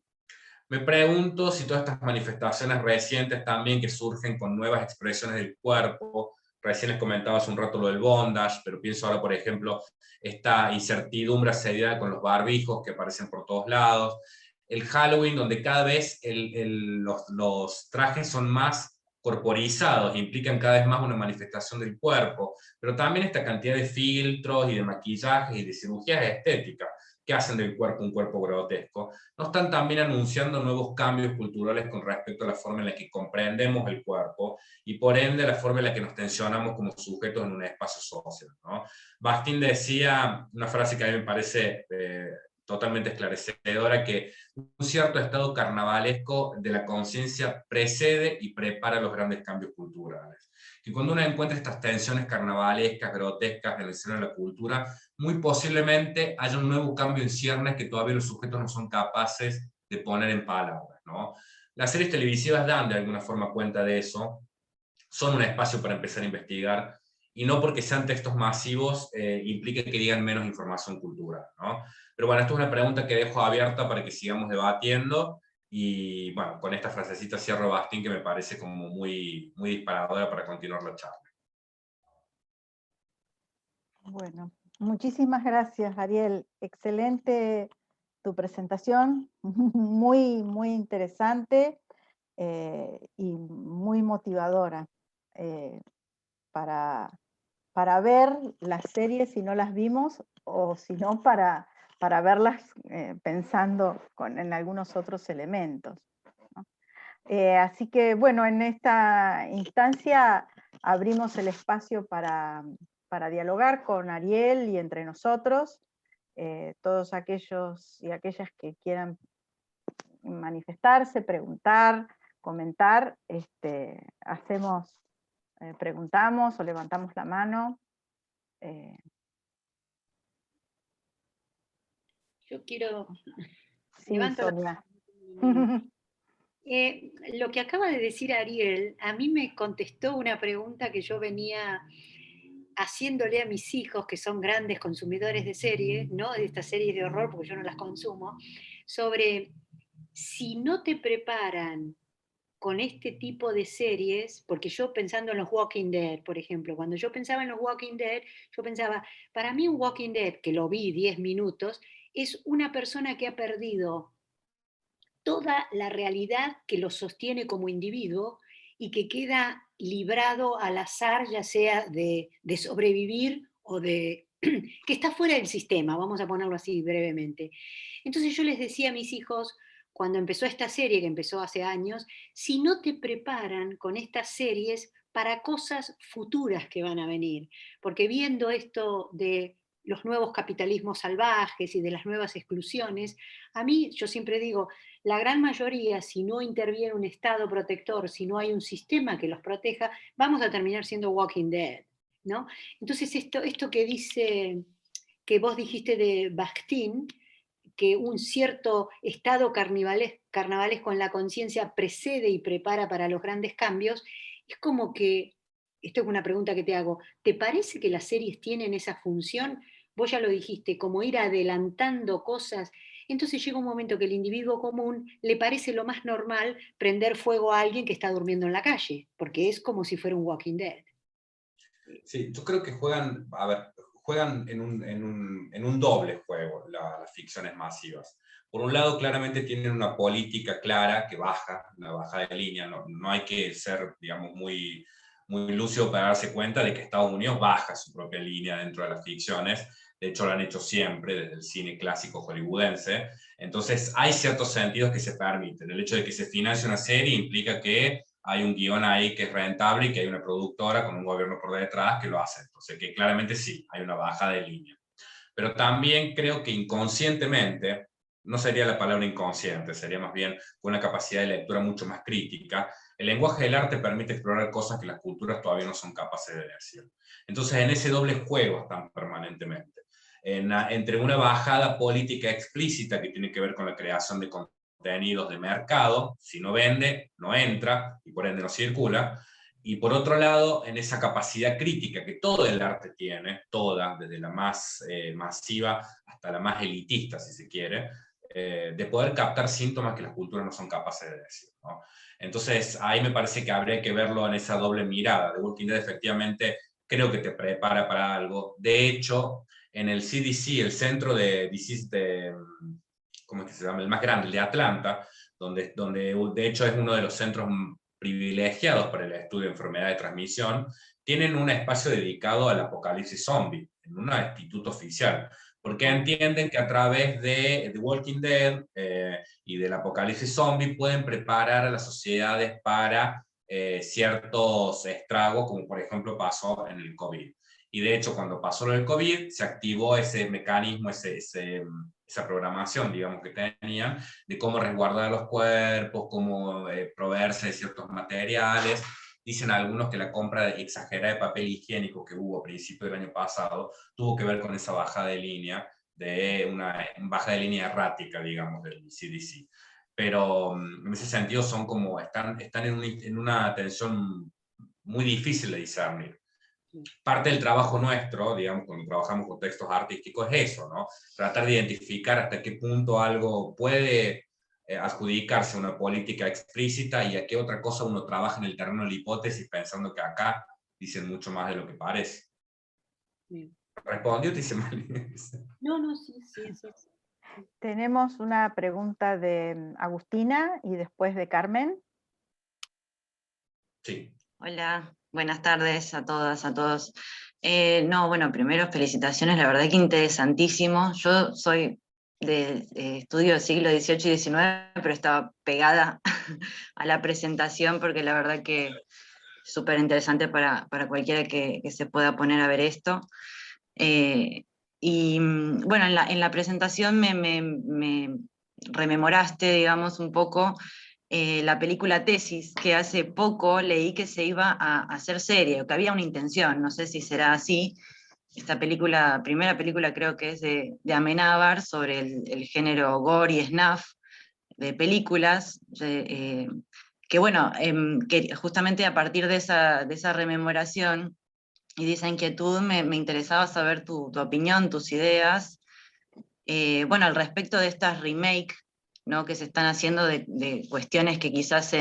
Me pregunto si todas estas manifestaciones recientes también que surgen con nuevas expresiones del cuerpo, recién les comentaba hace un rato lo del bondage, pero pienso ahora, por ejemplo, esta incertidumbre asediada con los barbijos que aparecen por todos lados, el Halloween, donde cada vez los trajes son más corporizados, implican cada vez más una manifestación del cuerpo, pero también esta cantidad de filtros y de maquillajes y de cirugías estéticas que hacen del cuerpo un cuerpo grotesco, no están también anunciando nuevos cambios culturales con respecto a la forma en la que comprendemos el cuerpo y por ende la forma en la que nos tensionamos como sujetos en un espacio social, ¿no? Bastin decía una frase que a mí me parece totalmente esclarecedora, que un cierto estado carnavalesco de la conciencia precede y prepara los grandes cambios culturales. Que cuando uno encuentra estas tensiones carnavalescas, grotescas en el seno de la cultura, muy posiblemente haya un nuevo cambio en ciernes que todavía los sujetos no son capaces de poner en palabras, ¿no? Las series televisivas dan de alguna forma cuenta de eso, son un espacio para empezar a investigar, y no porque sean textos masivos implique que digan menos información cultural, ¿no? Pero bueno, esto es una pregunta que dejo abierta para que sigamos debatiendo, y bueno, con esta frasecita cierro Bastín, que me parece como muy, muy disparadora para continuar la charla. Bueno, muchísimas gracias, Ariel. Excelente tu presentación, muy, muy interesante y muy motivadora para, para ver las series si no las vimos o si no para verlas pensando en algunos otros elementos, ¿no? Así que bueno, en esta instancia abrimos el espacio para dialogar con Ariel y entre nosotros, todos aquellos y aquellas que quieran manifestarse, preguntar, comentar, preguntamos o levantamos la mano. Yo quiero... Sí, Sonia. Lo que acaba de decir Ariel, a mí me contestó una pregunta que yo venía haciéndole a mis hijos, que son grandes consumidores de series, no de estas series de horror, porque yo no las consumo, sobre si no te preparan con este tipo de series, porque yo pensando en los Walking Dead, por ejemplo, cuando yo pensaba en los Walking Dead, yo pensaba, para mí un Walking Dead, que lo vi 10 minutos, es una persona que ha perdido toda la realidad que lo sostiene como individuo y que queda librado al azar, ya sea de sobrevivir o de que está fuera del sistema, vamos a ponerlo así brevemente. Entonces yo les decía a mis hijos, cuando empezó esta serie, que empezó hace años, si no te preparan con estas series para cosas futuras que van a venir. Porque viendo esto de los nuevos capitalismos salvajes y de las nuevas exclusiones, a mí, yo siempre digo, la gran mayoría, si no interviene un Estado protector, si no hay un sistema que los proteja, vamos a terminar siendo Walking Dead, ¿no? Entonces esto que dice, que vos dijiste de Bakhtin, que un cierto estado carnavalesco en la conciencia precede y prepara para los grandes cambios, es como que, esto es una pregunta que te hago, ¿te parece que las series tienen esa función? Vos ya lo dijiste, como ir adelantando cosas. Entonces llega un momento que el individuo común le parece lo más normal prender fuego a alguien que está durmiendo en la calle, porque es como si fuera un Walking Dead. Sí, yo creo que juegan, a ver, juegan en un doble juego las ficciones masivas. Por un lado, claramente tienen una política clara que baja, una bajada de línea. No hay que ser, digamos, muy lúcido para darse cuenta de que Estados Unidos baja su propia línea dentro de las ficciones. De hecho, lo han hecho siempre desde el cine clásico hollywoodense. Entonces, hay ciertos sentidos que se permiten. El hecho de que se financie una serie implica que hay un guión ahí que es rentable y que hay una productora con un gobierno por detrás que lo hace. Entonces, que claramente sí, hay una bajada de línea. Pero también creo que inconscientemente, no sería la palabra inconsciente, sería más bien una capacidad de lectura mucho más crítica. El lenguaje del arte permite explorar cosas que las culturas todavía no son capaces de decir. Entonces, en ese doble juego están permanentemente. Entre una bajada política explícita que tiene que ver con la creación de contenidos de mercado, si no vende, no entra y por ende no circula, y por otro lado, en esa capacidad crítica que todo el arte tiene, toda, desde la más masiva hasta la más elitista, si se quiere, de poder captar síntomas que las culturas no son capaces de decir, ¿no? Entonces, ahí me parece que habría que verlo en esa doble mirada. The Walking Dead efectivamente creo que te prepara para algo. De hecho, en el CDC, el centro de disease de, ¿cómo es que se llama? El más grande, el de Atlanta, donde de hecho es uno de los centros privilegiados para el estudio de enfermedad de transmisión, tienen un espacio dedicado al apocalipsis zombie, en un instituto oficial, porque entienden que a través de The Walking Dead y del apocalipsis zombie pueden preparar a las sociedades para ciertos estragos, como por ejemplo pasó en el COVID. Y de hecho, cuando pasó el COVID, se activó ese mecanismo, esa programación, digamos, que tenían, de cómo resguardar los cuerpos, cómo proveerse de ciertos materiales. Dicen algunos que la compra exagerada de papel higiénico que hubo a principios del año pasado tuvo que ver con esa baja de línea, de una baja de línea errática, digamos, del CDC. Pero en ese sentido son como, están en una tensión muy difícil de discernir. Parte del trabajo nuestro, digamos, cuando trabajamos con textos artísticos, es eso, ¿no? Tratar de identificar hasta qué punto algo puede adjudicarse a una política explícita y a qué otra cosa uno trabaja en el terreno de la hipótesis pensando que acá dicen mucho más de lo que parece. Bien. ¿Respondió? Te dice mal. No, sí. Tenemos una pregunta de Agustina y después de Carmen. Sí. Hola, buenas tardes a todas, a todos. No, bueno, primero felicitaciones, la verdad que interesantísimo. Yo soy de estudio del siglo XVIII y XIX, pero estaba pegada a la presentación porque la verdad que es súper interesante para cualquiera que se pueda poner a ver esto. Y bueno, en la presentación me rememoraste, digamos, un poco la película Tesis, que hace poco leí que se iba a hacer serie, o que había una intención, no sé si será así. Esta película, primera película creo que es de Amenábar, sobre el género gore y snuff de películas, que bueno, que justamente a partir de esa rememoración y de esa inquietud me interesaba saber tu opinión, tus ideas, bueno, al respecto de estas remake, ¿no?, que se están haciendo de cuestiones que quizás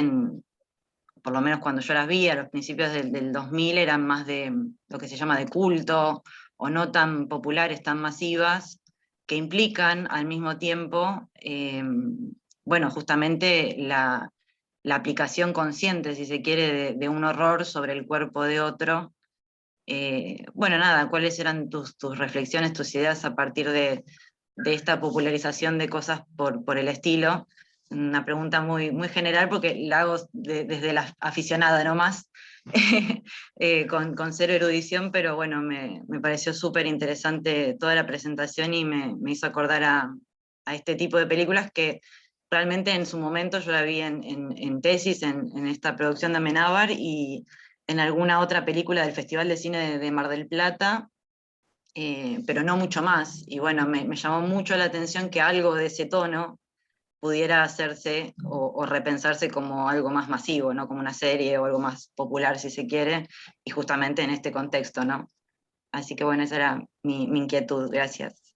por lo menos cuando yo las vi, a los principios del 2000, eran más de lo que se llama de culto, o no tan populares, tan masivas, que implican al mismo tiempo, bueno, justamente la aplicación consciente, si se quiere, de un horror sobre el cuerpo de otro. Bueno, nada, ¿cuáles eran tus reflexiones, tus ideas a partir de esta popularización de cosas por el estilo? una pregunta muy, muy general porque la hago desde la aficionada nomás, con cero erudición, pero bueno, me pareció súper interesante toda la presentación y me hizo acordar a este tipo de películas que realmente en su momento yo la vi en Tesis, en esta producción de Amenábar y en alguna otra película del Festival de Cine de Mar del Plata, pero no mucho más. Y bueno, me llamó mucho la atención que algo de ese tono pudiera hacerse o repensarse como algo más masivo, ¿no? Como una serie o algo más popular, si se quiere, y justamente en este contexto, ¿no? Así que bueno, esa era mi inquietud. Gracias.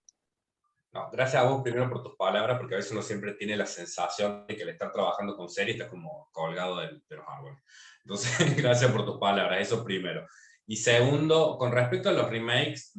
No, gracias a vos primero por tus palabras, porque a veces uno siempre tiene la sensación de que al estar trabajando con series estás como colgado de los árboles. Entonces, gracias por tus palabras, eso primero. Y segundo, con respecto a los remakes,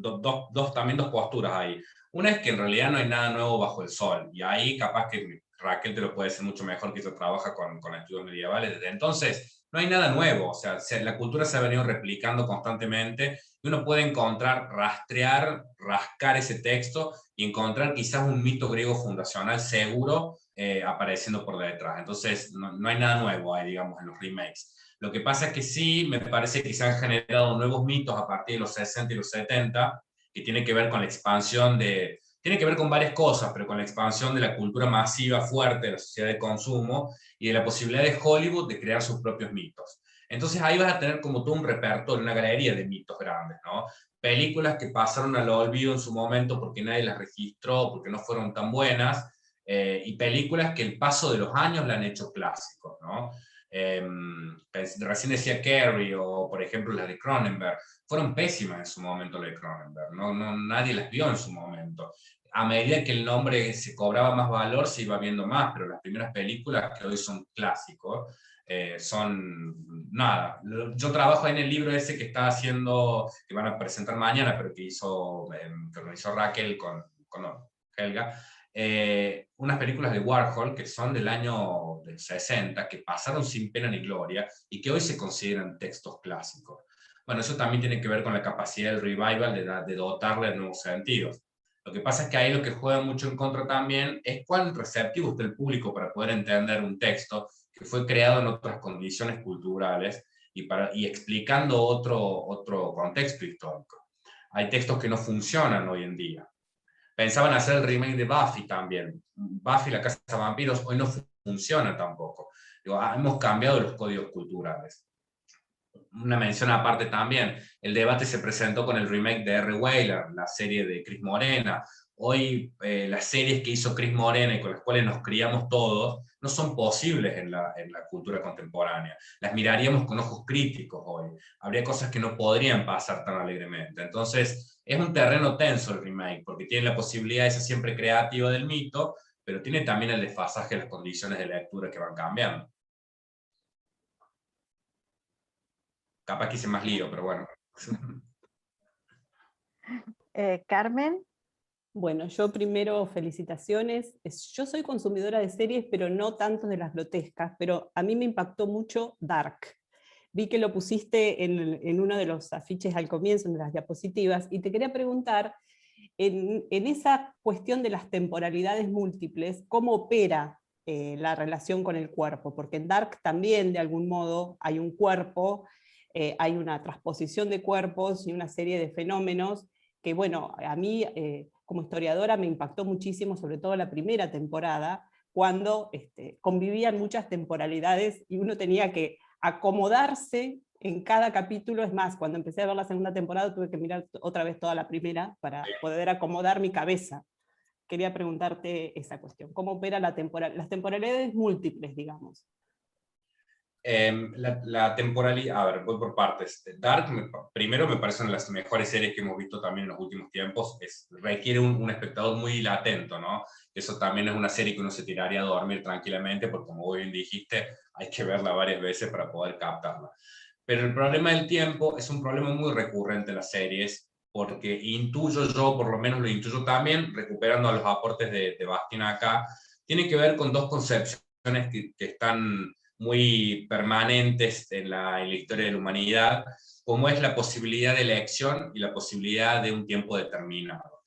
también dos posturas ahí. Una es que en realidad no hay nada nuevo bajo el sol, y ahí capaz que Raquel te lo puede decir mucho mejor, que ella trabaja con estudios medievales. Desde entonces, no hay nada nuevo, o sea, la cultura se ha venido replicando constantemente, y uno puede encontrar, rastrear, rascar ese texto y encontrar quizás un mito griego fundacional seguro apareciendo por detrás. Entonces, no hay nada nuevo ahí, digamos, en los remakes. Lo que pasa es que sí, me parece que se han generado nuevos mitos a partir de los 60 y los 70, que tiene que ver con la expansión de... Tiene que ver con varias cosas, pero con la expansión de la cultura masiva fuerte de la sociedad de consumo y de la posibilidad de Hollywood de crear sus propios mitos. Entonces ahí vas a tener como todo un repertorio, una galería de mitos grandes, ¿no? Películas que pasaron al olvido en su momento porque nadie las registró, porque no fueron tan buenas, y películas que el paso de los años la han hecho clásicos, ¿no? Recién decía Carrie, o por ejemplo las de Cronenberg, fueron pésimas en su momento las de Cronenberg, nadie las vio en su momento. A medida que el nombre se cobraba más valor, se iba viendo más, pero las primeras películas que hoy son clásicos, son nada. Yo trabajo en el libro ese que está haciendo, que van a presentar mañana, pero que organizó Raquel con Helga, unas películas de Warhol que son del año del 60, que pasaron sin pena ni gloria y que hoy se consideran textos clásicos. Bueno, eso también tiene que ver con la capacidad del revival de dotarle de nuevos sentidos. Lo que pasa es que ahí lo que juega mucho en contra también es cuán receptivo está el público para poder entender un texto que fue creado en otras condiciones culturales y explicando otro contexto histórico. Hay textos que no funcionan hoy en día. Pensaban hacer el remake de Buffy también. Buffy, la Casa de Vampiros, hoy no funciona tampoco. Hemos cambiado los códigos culturales. Una mención aparte también, el debate se presentó con el remake de R. Weyler, la serie de Cris Morena. Hoy las series que hizo Cris Morena y con las cuales nos criamos todos no son posibles en la cultura contemporánea. Las miraríamos con ojos críticos hoy. Habría cosas que no podrían pasar tan alegremente. Entonces es un terreno tenso el remake, porque tiene la posibilidad de ser siempre creativa del mito, pero tiene también el desfasaje de las condiciones de lectura que van cambiando. Capaz que hice más lío, pero bueno. Carmen. Bueno, yo primero felicitaciones. Yo soy consumidora de series, pero no tanto de las grotescas, pero a mí me impactó mucho Dark. Vi que lo pusiste en uno de los afiches al comienzo, en las diapositivas, y te quería preguntar, en esa cuestión de las temporalidades múltiples, ¿cómo opera la relación con el cuerpo? Porque en Dark también, de algún modo, hay un cuerpo, hay una transposición de cuerpos y una serie de fenómenos que, bueno, a mí como historiadora me impactó muchísimo, sobre todo la primera temporada, cuando convivían muchas temporalidades y uno tenía que acomodarse en cada capítulo. Es más, cuando empecé a ver la segunda temporada tuve que mirar otra vez toda la primera para poder acomodar mi cabeza. Quería preguntarte esa cuestión, ¿cómo opera las temporalidades múltiples, digamos? La temporalidad, a ver, voy por partes. Dark, primero me parecen las mejores series que hemos visto también en los últimos tiempos. Requiere un espectador muy atento, ¿no? Eso también es una serie que uno se tiraría a dormir tranquilamente, porque como bien dijiste, hay que verla varias veces para poder captarla. Pero el problema del tiempo es un problema muy recurrente en las series, porque intuyo yo, por lo menos lo intuyo también, recuperando a los aportes de Bastián acá, tiene que ver con dos concepciones que están muy permanentes en la historia de la humanidad, como es la posibilidad de elección y la posibilidad de un tiempo determinado.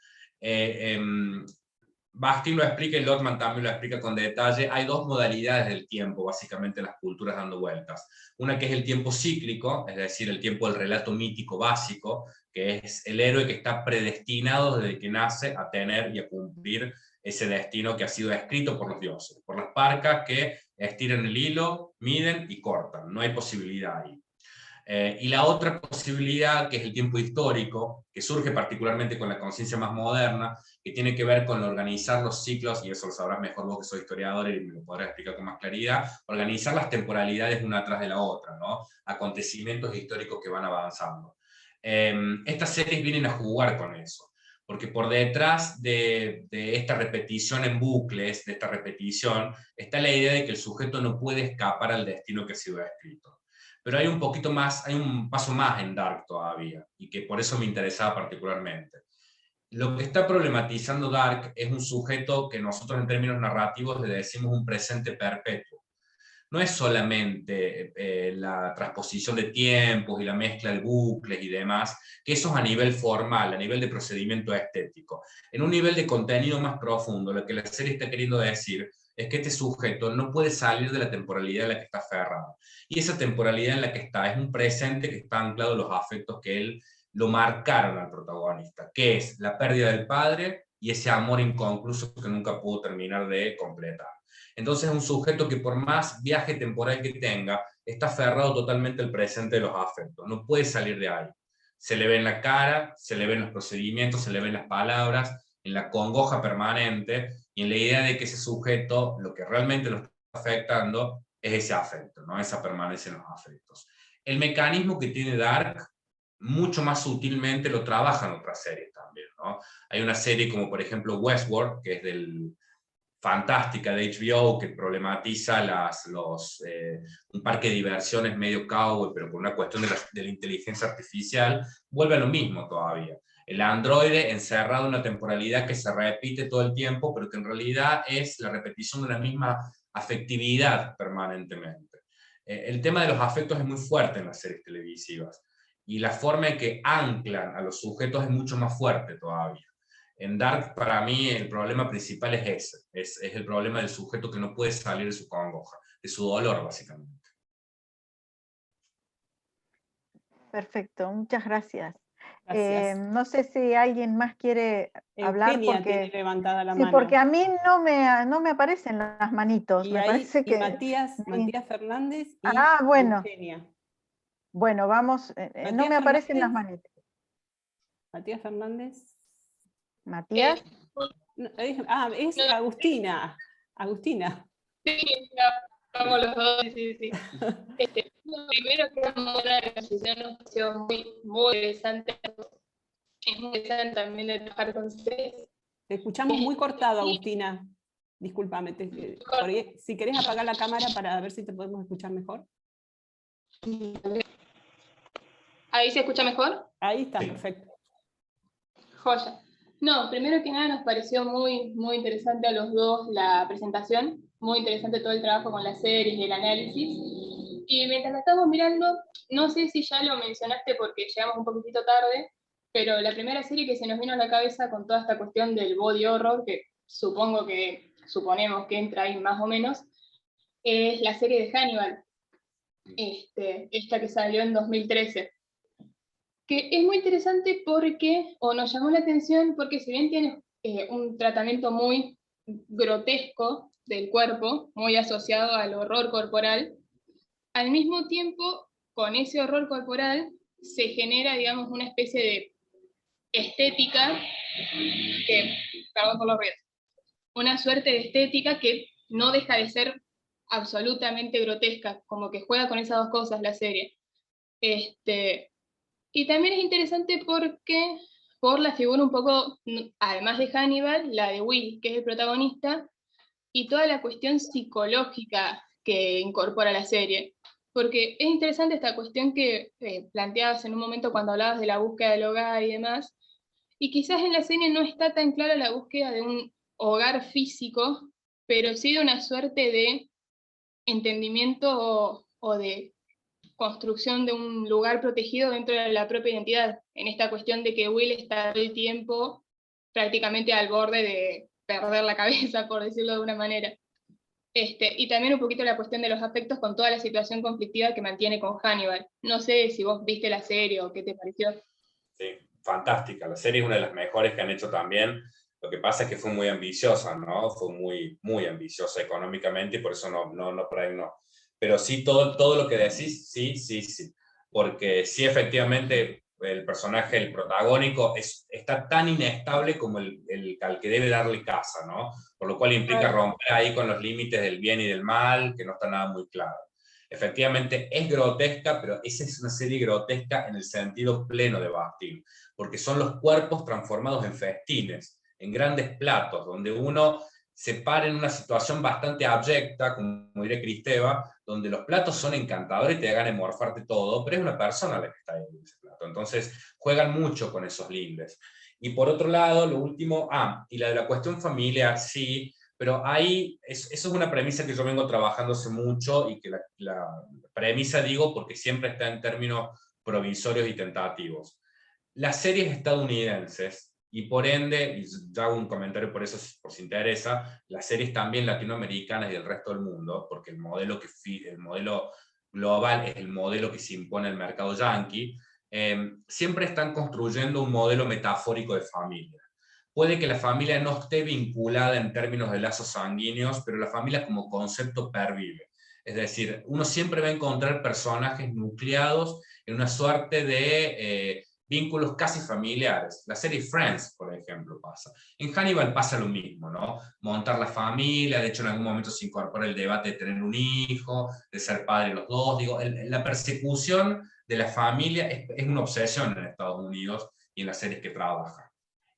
Baskin lo explica y Lotman también lo explica con detalle. Hay dos modalidades del tiempo, básicamente, en las culturas dando vueltas. Una que es el tiempo cíclico, es decir, el tiempo del relato mítico básico, que es el héroe que está predestinado desde que nace a tener y a cumplir ese destino que ha sido escrito por los dioses, por las parcas que estiran el hilo, miden y cortan. No hay posibilidad ahí. Y la otra posibilidad, que es el tiempo histórico, que surge particularmente con la conciencia más moderna, que tiene que ver con organizar los ciclos, y eso lo sabrás mejor vos que sois historiador y me lo podrás explicar con más claridad, organizar las temporalidades una tras de la otra, ¿no? Acontecimientos históricos que van avanzando. Estas series vienen a jugar con eso, porque por detrás de esta repetición en bucles, de esta repetición, está la idea de que el sujeto no puede escapar al destino que ha sido escrito. Pero hay un poquito más, hay un paso más en Dark todavía, y que por eso me interesaba particularmente. Lo que está problematizando Dark es un sujeto que nosotros en términos narrativos le decimos un presente perpetuo. No es solamente la transposición de tiempos y la mezcla de bucles y demás, que eso es a nivel formal, a nivel de procedimiento estético. En un nivel de contenido más profundo, lo que la serie está queriendo decir es que este sujeto no puede salir de la temporalidad en la que está aferrado. Y esa temporalidad en la que está es un presente que está anclado en los afectos que él lo marcaron al protagonista, que es la pérdida del padre y ese amor inconcluso que nunca pudo terminar de completar. Entonces es un sujeto que por más viaje temporal que tenga, está aferrado totalmente al presente de los afectos, no puede salir de ahí. Se le ve en la cara, se le ven los procedimientos, se le ven las palabras, en la congoja permanente y en la idea de que ese sujeto, lo que realmente lo está afectando es ese afecto, ¿no? Esa permanencia en los afectos. El mecanismo que tiene Dark, mucho más sutilmente lo trabajan otras series también, ¿no? Hay una serie como por ejemplo Westworld, que es fantástica de HBO, que problematiza un parque de diversiones medio cowboy, pero por una cuestión de la inteligencia artificial, vuelve a lo mismo todavía. El androide encerrado en una temporalidad que se repite todo el tiempo, pero que en realidad es la repetición de una misma afectividad permanentemente. El tema de los afectos es muy fuerte en las series televisivas, y la forma en que anclan a los sujetos es mucho más fuerte todavía. En Dark, para mí, el problema principal es ese, es el problema del sujeto que no puede salir de su congoja, de su dolor, básicamente. Perfecto, muchas gracias. Gracias. No sé si alguien más quiere hablar, Eugenia tiene levantada la sí, mano. porque a mí no me aparecen las manitos. Y Me ahí, parece que Matías Fernández y bueno. Eugenia. Bueno, vamos, no me aparecen las manitos. Matías Fernández. Matías. Es Agustina. Agustina. Sí, estamos los dos, sí. Primero que la exposición nos pareció muy interesante. Es muy interesante también de trabajar con ustedes. Te escuchamos muy cortado, Agustina. Discúlpame. Si querés apagar la cámara para ver si te podemos escuchar mejor. ¿Ahí se escucha mejor? Ahí está, perfecto. Joya. No, primero que nada nos pareció muy interesante a los dos la presentación, muy interesante todo el trabajo con las series y el análisis. Y mientras la estamos mirando, no sé si ya lo mencionaste porque llegamos un poquitito tarde, pero la primera serie que se nos vino a la cabeza con toda esta cuestión del body horror, que suponemos que entra ahí más o menos, es la serie de Hannibal, esta que salió en 2013. Que es muy interesante porque, o nos llamó la atención porque si bien tiene un tratamiento muy grotesco del cuerpo, muy asociado al horror corporal, al mismo tiempo, con ese horror corporal, se genera, digamos, una especie de estética, perdón por los ruidos, una suerte de estética que no deja de ser absolutamente grotesca, como que juega con esas dos cosas la serie. Y también es interesante porque, por la figura un poco, además de Hannibal, la de Will, que es el protagonista, y toda la cuestión psicológica que incorpora la serie. Porque es interesante esta cuestión que planteabas en un momento cuando hablabas de la búsqueda del hogar y demás, y quizás en la serie no está tan clara la búsqueda de un hogar físico, pero sí de una suerte de entendimiento o de construcción de un lugar protegido dentro de la propia identidad, en esta cuestión de que Will está todo el tiempo prácticamente al borde perder la cabeza, por decirlo de alguna manera. Y también un poquito la cuestión de los afectos con toda la situación conflictiva que mantiene con Hannibal. No sé si vos viste la serie o qué te pareció. Sí, fantástica. La serie es una de las mejores que han hecho también. Lo que pasa es que fue muy ambiciosa, ¿no? Fue muy, muy ambiciosa económicamente y por eso no por ahí no. Pero sí, todo lo que decís, sí, sí, sí. Porque sí, efectivamente, el personaje, el protagónico, está tan inestable como al que debe darle casa, ¿no? Por lo cual implica romper ahí con los límites del bien y del mal, que no está nada muy claro. Efectivamente, es grotesca, pero esa es una serie grotesca en el sentido pleno de Bastille, porque son los cuerpos transformados en festines, en grandes platos, donde uno se para en una situación bastante abyecta, como diré Cristeva, donde los platos son encantadores y te hagan emorfarte todo, pero es una persona la que está en ese plato. Entonces, juegan mucho con esos lindes. Y por otro lado, lo último, y la de la cuestión familiar, sí, pero ahí, eso es una premisa que yo vengo trabajando hace mucho y que la premisa digo porque siempre está en términos provisorios y tentativos. Las series estadounidenses, y por ende, y ya hago un comentario por eso, por si interesa, las series también latinoamericanas y del resto del mundo, porque el modelo global es el modelo que se impone en el mercado yanqui, siempre están construyendo un modelo metafórico de familia. Puede que la familia no esté vinculada en términos de lazos sanguíneos, pero la familia como concepto pervive. Es decir, uno siempre va a encontrar personajes nucleados en una suerte de vínculos casi familiares. La serie Friends, por ejemplo, pasa. En Hannibal pasa lo mismo, ¿no? Montar la familia, de hecho en algún momento se incorpora el debate de tener un hijo, de ser padre los dos. Digo, la persecución de la familia es una obsesión en Estados Unidos y en las series que trabaja.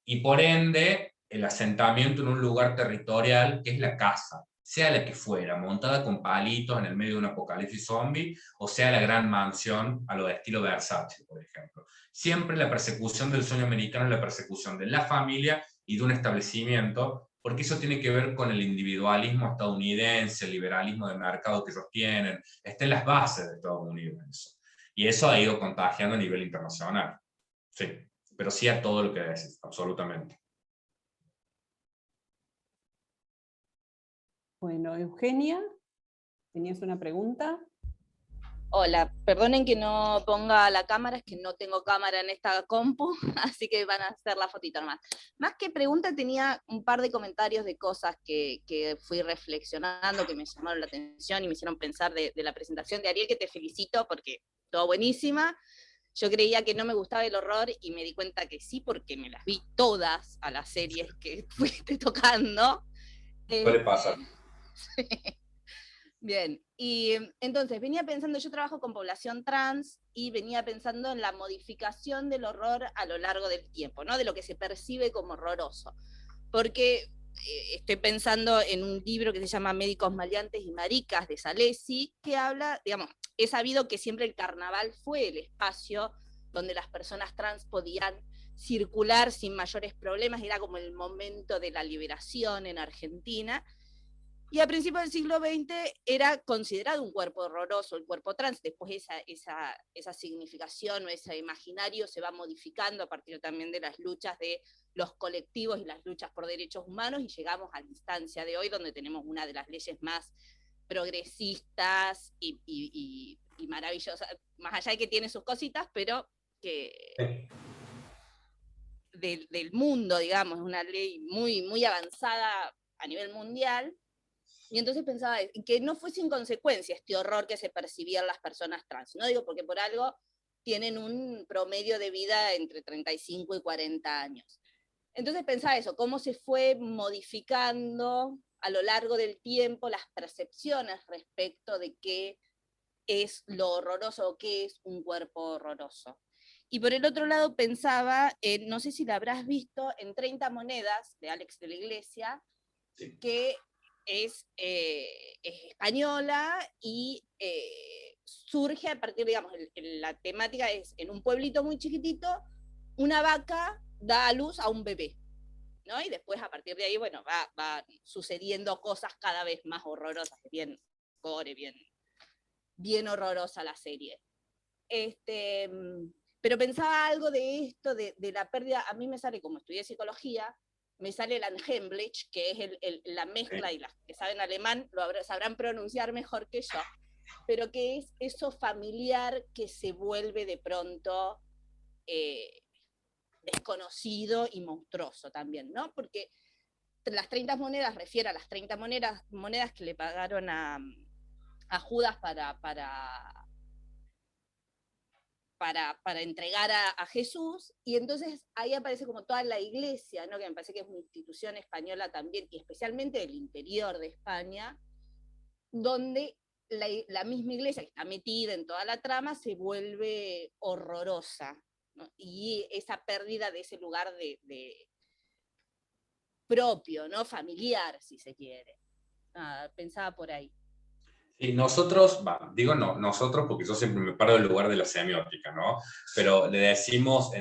Y por ende, el asentamiento en un lugar territorial que es la casa, sea la que fuera, montada con palitos en el medio de un apocalipsis zombie, o sea la gran mansión a lo de estilo Versace, por ejemplo. Siempre la persecución del sueño americano es la persecución de la familia y de un establecimiento, porque eso tiene que ver con el individualismo estadounidense, el liberalismo de mercado que ellos tienen, está en las bases de Estados Unidos eso. Y eso ha ido contagiando a nivel internacional. Sí, pero sí a todo lo que decís, absolutamente. Bueno, Eugenia, ¿tenías una pregunta? Hola, perdonen que no ponga la cámara, es que no tengo cámara en esta compu, así que van a hacer la fotito nomás. Más que pregunta, tenía un par de comentarios de cosas que fui reflexionando, que me llamaron la atención y me hicieron pensar de la presentación de Ariel, que te felicito porque todo buenísima. Yo creía que no me gustaba el horror y me di cuenta que sí, porque me las vi todas a las series que fuiste tocando. Suele pasar. Bien, y entonces venía pensando, yo trabajo con población trans y venía pensando en la modificación del horror a lo largo del tiempo, ¿no? De lo que se percibe como horroroso. Porque estoy pensando en un libro que se llama Médicos Maleantes y Maricas de Salesi, que habla, digamos, he sabido que siempre el carnaval fue el espacio donde las personas trans podían circular sin mayores problemas, era como el momento de la liberación en Argentina. Y a principios del siglo XX era considerado un cuerpo horroroso, el cuerpo trans. Después esa significación o ese imaginario se va modificando a partir también de las luchas de los colectivos y las luchas por derechos humanos, y llegamos a la instancia de hoy donde tenemos una de las leyes más progresistas y maravillosas, más allá de que tiene sus cositas, pero que del mundo, digamos, es una ley muy, muy avanzada a nivel mundial. Y entonces pensaba que no fue sin consecuencia este horror que se percibían las personas trans. No digo porque por algo tienen un promedio de vida entre 35 y 40 años. Entonces pensaba eso, cómo se fue modificando a lo largo del tiempo las percepciones respecto de qué es lo horroroso o qué es un cuerpo horroroso. Y por el otro lado pensaba, no sé si la habrás visto, en 30 monedas de Alex de la Iglesia, sí, que es española y surge a partir, digamos, la temática es, en un pueblito muy chiquitito, una vaca da a luz a un bebé, ¿no? Y después a partir de ahí, bueno, va sucediendo cosas cada vez más horrorosas, bien gore, bien horrorosa la serie. Pero pensaba algo de esto, de la pérdida, a mí me sale, como estudié psicología, me sale el Anhemblech, que es la mezcla, y las que saben alemán sabrán pronunciar mejor que yo, pero que es eso familiar que se vuelve de pronto desconocido y monstruoso también, ¿no? Porque las 30 monedas refiere a las 30 monedas que le pagaron a Judas para entregar a Jesús, y entonces ahí aparece como toda la iglesia, ¿no? Que me parece que es una institución española también, y especialmente del interior de España, donde la misma iglesia que está metida en toda la trama se vuelve horrorosa, ¿no? Y esa pérdida de ese lugar de propio, ¿no? Familiar, si se quiere. Pensaba por ahí. Y nosotros, digo no, nosotros porque yo siempre me paro del lugar de la semiótica, ¿no? Pero le decimos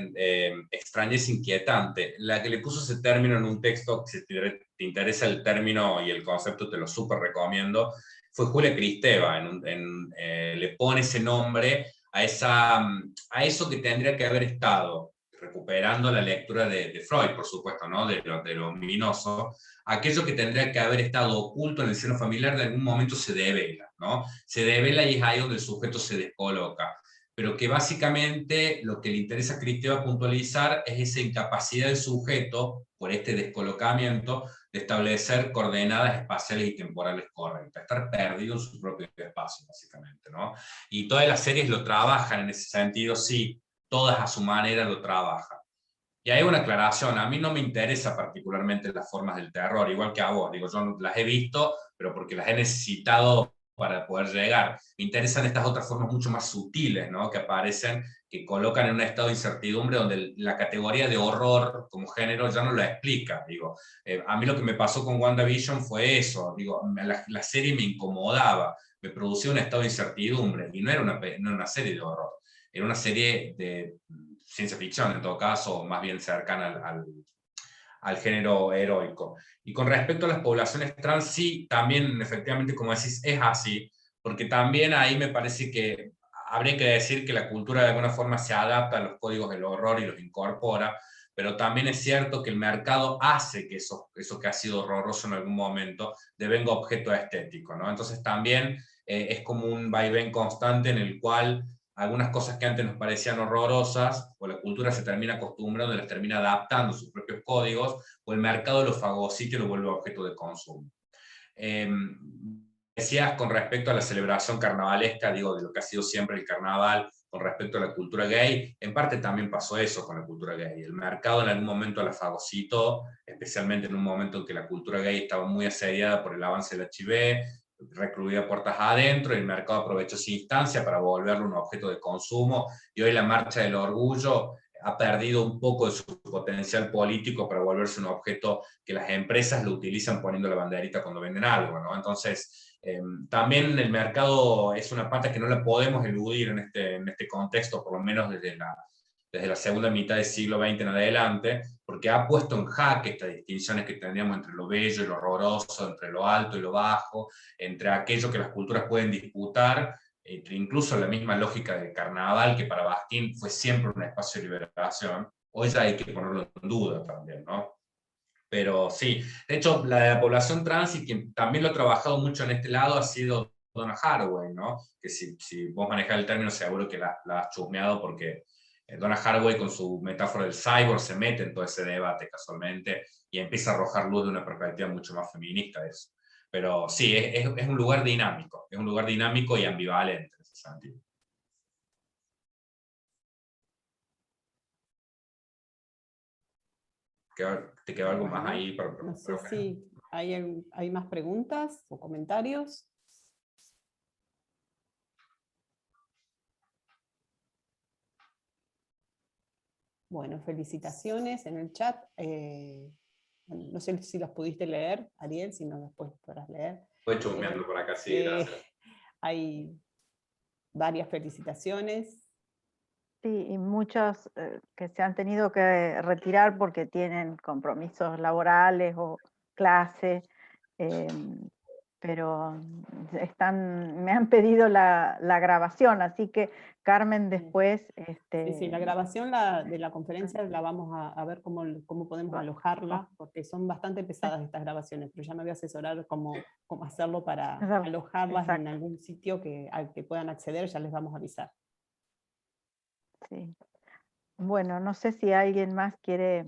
extrañeza inquietante. La que le puso ese término en un texto, si te interesa el término y el concepto, te lo súper recomiendo, fue Julia Kristeva. Le pone ese nombre a eso que tendría que haber estado, recuperando la lectura de Freud, por supuesto, ¿no? De lo ominoso, aquello que tendría que haber estado oculto en el seno familiar de algún momento se devela, ¿no? Se devela y es ahí donde el sujeto se descoloca. Pero que básicamente lo que le interesa a Kristeva puntualizar es esa incapacidad del sujeto, por este descolocamiento, de establecer coordenadas espaciales y temporales correctas, estar perdido en su propio espacio, básicamente, ¿no? Y todas las series lo trabajan en ese sentido, sí, todas a su manera lo trabajan. Y hay una aclaración, a mí no me interesa particularmente las formas del terror, igual que a vos, digo, yo las he visto, pero porque las he necesitado para poder llegar. Me interesan estas otras formas mucho más sutiles, ¿no? Que aparecen, que colocan en un estado de incertidumbre donde la categoría de horror como género ya no la explica, digo. A mí lo que me pasó con WandaVision fue eso, digo, la serie me incomodaba, me producía un estado de incertidumbre, y no era una serie de horror, era una serie de ciencia ficción en todo caso, más bien cercana al género heroico. Y con respecto a las poblaciones trans, sí, también efectivamente, como decís, es así, porque también ahí me parece que habría que decir que la cultura de alguna forma se adapta a los códigos del horror y los incorpora, pero también es cierto que el mercado hace que eso que ha sido horroroso en algún momento devenga objeto estético, ¿no? Entonces también es como un vaivén constante en el cual algunas cosas que antes nos parecían horrorosas, o la cultura se termina acostumbrando y las termina adaptando a sus propios códigos, o el mercado lo fagocita y lo vuelve objeto de consumo. Decías con respecto a la celebración carnavalesca, digo, de lo que ha sido siempre el carnaval, con respecto a la cultura gay, en parte también pasó eso con la cultura gay. El mercado en algún momento la fagocitó, especialmente en un momento en que la cultura gay estaba muy asediada por el avance del HIV, recluida puertas adentro, y el mercado aprovechó esa instancia para volverlo un objeto de consumo, y hoy la marcha del orgullo ha perdido un poco de su potencial político para volverse un objeto que las empresas lo utilizan poniendo la banderita cuando venden algo, ¿no? Entonces, también el mercado es una pata que no la podemos eludir en este contexto, por lo menos desde la segunda mitad del siglo XX en adelante, porque ha puesto en jaque estas distinciones que tendríamos entre lo bello y lo horroroso, entre lo alto y lo bajo, entre aquello que las culturas pueden disputar, entre incluso la misma lógica del carnaval, que para Bakhtin fue siempre un espacio de liberación. Hoy ya hay que ponerlo en duda también, ¿no? Pero sí, de hecho, la población trans, y quien también lo ha trabajado mucho en este lado, ha sido Donna Haraway, ¿no? Que si vos manejás el término, seguro que la has chusmeado, porque Donna Haraway, con su metáfora del cyborg, se mete en todo ese debate casualmente y empieza a arrojar luz de una perspectiva mucho más feminista de eso. Pero sí, es un lugar dinámico, es un lugar dinámico y ambivalente en ese sentido. ¿Te quedó algo más ahí? No sé si hay más preguntas o comentarios. Bueno, felicitaciones en el chat. No sé si los pudiste leer, Ariel, si no después podrás leer. Estoy chusmeando por acá, sí, gracias. Hay varias felicitaciones. Sí, y muchos que se han tenido que retirar porque tienen compromisos laborales o clase. pero me han pedido la grabación, así que Carmen después... Sí, la grabación de la conferencia la vamos a ver cómo podemos alojarla, porque son bastante pesadas estas grabaciones, pero ya me voy a asesorar cómo hacerlo para alojarlas en algún sitio al que puedan acceder, ya les vamos a avisar. Sí. Bueno, no sé si alguien más quiere,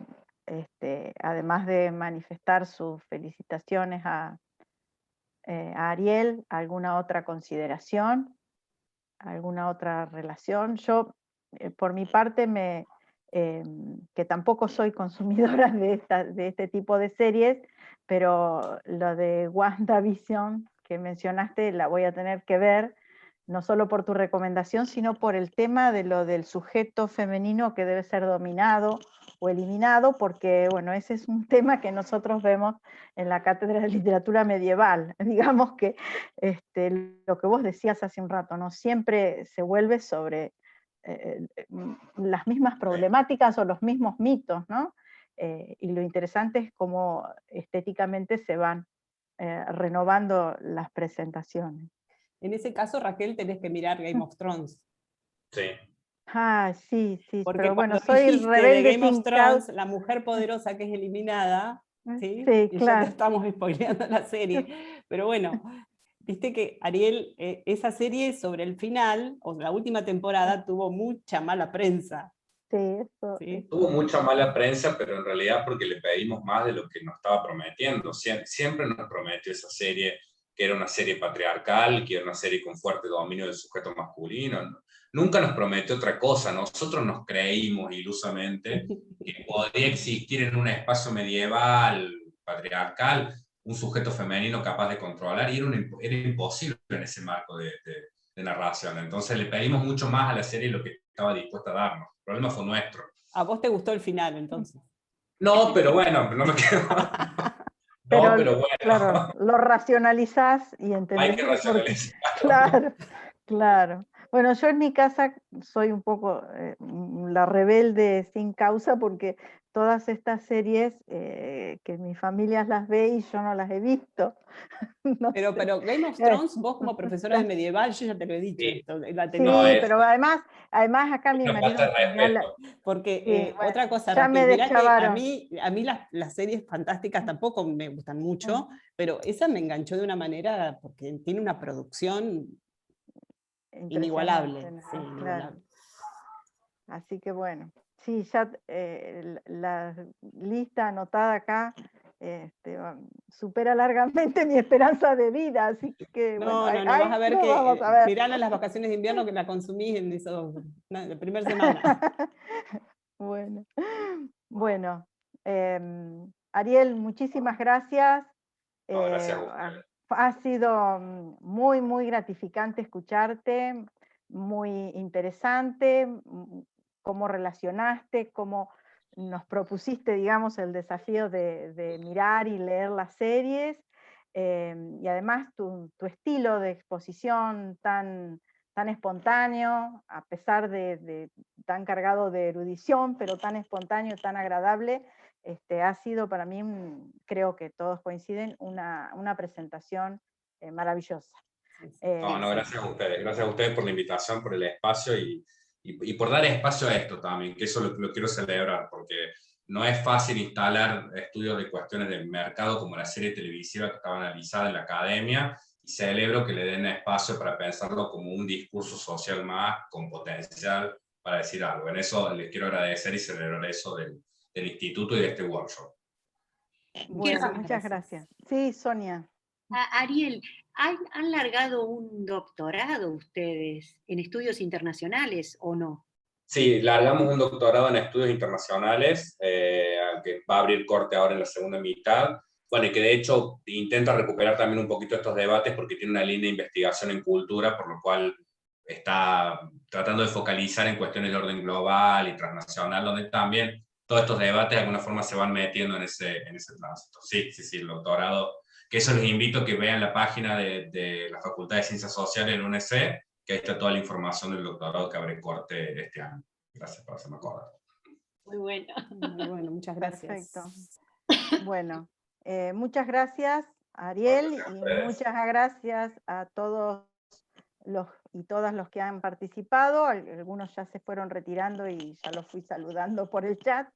además de manifestar sus felicitaciones a Ariel, alguna otra consideración, alguna otra relación. Yo, por mi parte, que tampoco soy consumidora de este tipo de series, pero lo de WandaVision que mencionaste la voy a tener que ver, no solo por tu recomendación, sino por el tema de lo del sujeto femenino que debe ser dominado o eliminado, porque bueno, ese es un tema que nosotros vemos en la cátedra de literatura medieval. Digamos que lo que vos decías hace un rato, ¿no? Siempre se vuelve sobre las mismas problemáticas o los mismos mitos, ¿no? Y lo interesante es cómo estéticamente se van renovando las presentaciones. En ese caso, Raquel, tenés que mirar Game of Thrones. Sí. Ah, sí, Porque pero bueno, cuando soy dijiste rebelde de Game of sin Thrones, causa. la mujer poderosa que es eliminada, ¿sí? Sí, Y claro. ya te estamos spoileando la serie. Pero bueno, viste que Ariel, esa serie sobre el final, o la última temporada, tuvo mucha mala prensa. Sí, eso. ¿Sí? Tuvo mucha mala prensa, pero en realidad porque le pedimos más de lo que nos estaba prometiendo. Siempre nos prometió esa serie que era una serie patriarcal, que era una serie con fuerte dominio del sujeto masculino. Nunca nos prometió otra cosa. Nosotros nos creímos ilusamente que podía existir en un espacio medieval, patriarcal, un sujeto femenino capaz de controlar, y era imposible en ese marco de narración. Entonces le pedimos mucho más a la serie de lo que estaba dispuesta a darnos. El problema fue nuestro. ¿A vos te gustó el final, entonces? No, pero bueno, no me quedo. Pero bueno. claro, lo racionalizás y entendés. Hay que racionalizar. Claro. Bueno, yo en mi casa soy un poco la rebelde sin causa, porque todas estas series que mi familia las ve y yo no las he visto. No pero Game of Thrones, vos como profesora de medieval, yo ya te lo he dicho. Sí. Esto, la Sí, No, pero además acá mi marido... Porque bueno, otra cosa, ya Raquel, me mirá que a deschavaron. mí las series fantásticas tampoco me gustan mucho, pero esa me enganchó de una manera, porque tiene una producción inigualable. Impresionante, ¿no? Sí, Claro. inigualable. Así que bueno, sí, ya la lista anotada acá supera largamente mi esperanza de vida, así que bueno, No, vas a ver que vamos a ver. mirá las vacaciones de invierno que la consumís en la primera semana. Bueno, Ariel, muchísimas gracias. No, gracias a ustedes. Ha sido muy, muy gratificante escucharte, muy interesante, cómo relacionaste, cómo nos propusiste, digamos, el desafío de mirar y leer las series, y además tu estilo de exposición tan espontáneo, a pesar de tan cargado de erudición, pero tan espontáneo, tan agradable, ha sido para mí, creo que todos coinciden, una presentación maravillosa. No, gracias a ustedes por la invitación, por el espacio y por dar espacio a esto también, que eso lo quiero celebrar, porque no es fácil instalar estudios de cuestiones del mercado como la serie televisiva que estaba analizada en la academia, y celebro que le den espacio para pensarlo como un discurso social más con potencial para decir algo. En eso les quiero agradecer y celebrar eso del instituto y de este workshop. Bueno, muchas gracias. Sí, Sonia. Ariel, ¿han largado un doctorado ustedes en estudios internacionales o no? Sí, largamos un doctorado en estudios internacionales, que va a abrir corte ahora en la segunda mitad. Bueno, y que de hecho intenta recuperar también un poquito estos debates porque tiene una línea de investigación en cultura, por lo cual está tratando de focalizar en cuestiones de orden global y transnacional, donde también todos estos debates de alguna forma se van metiendo en ese tránsito. Sí, el doctorado, que eso les invito a que vean la página de la Facultad de Ciencias Sociales del UNC, que ahí está toda la información del doctorado que abre corte este año. Gracias por hacerme acordar. Muy bueno. Muy bueno, muchas gracias. Perfecto. Bueno, muchas gracias. Ariel, y muchas gracias a todos los y todas los que han participado. Algunos ya se fueron retirando y ya los fui saludando por el chat.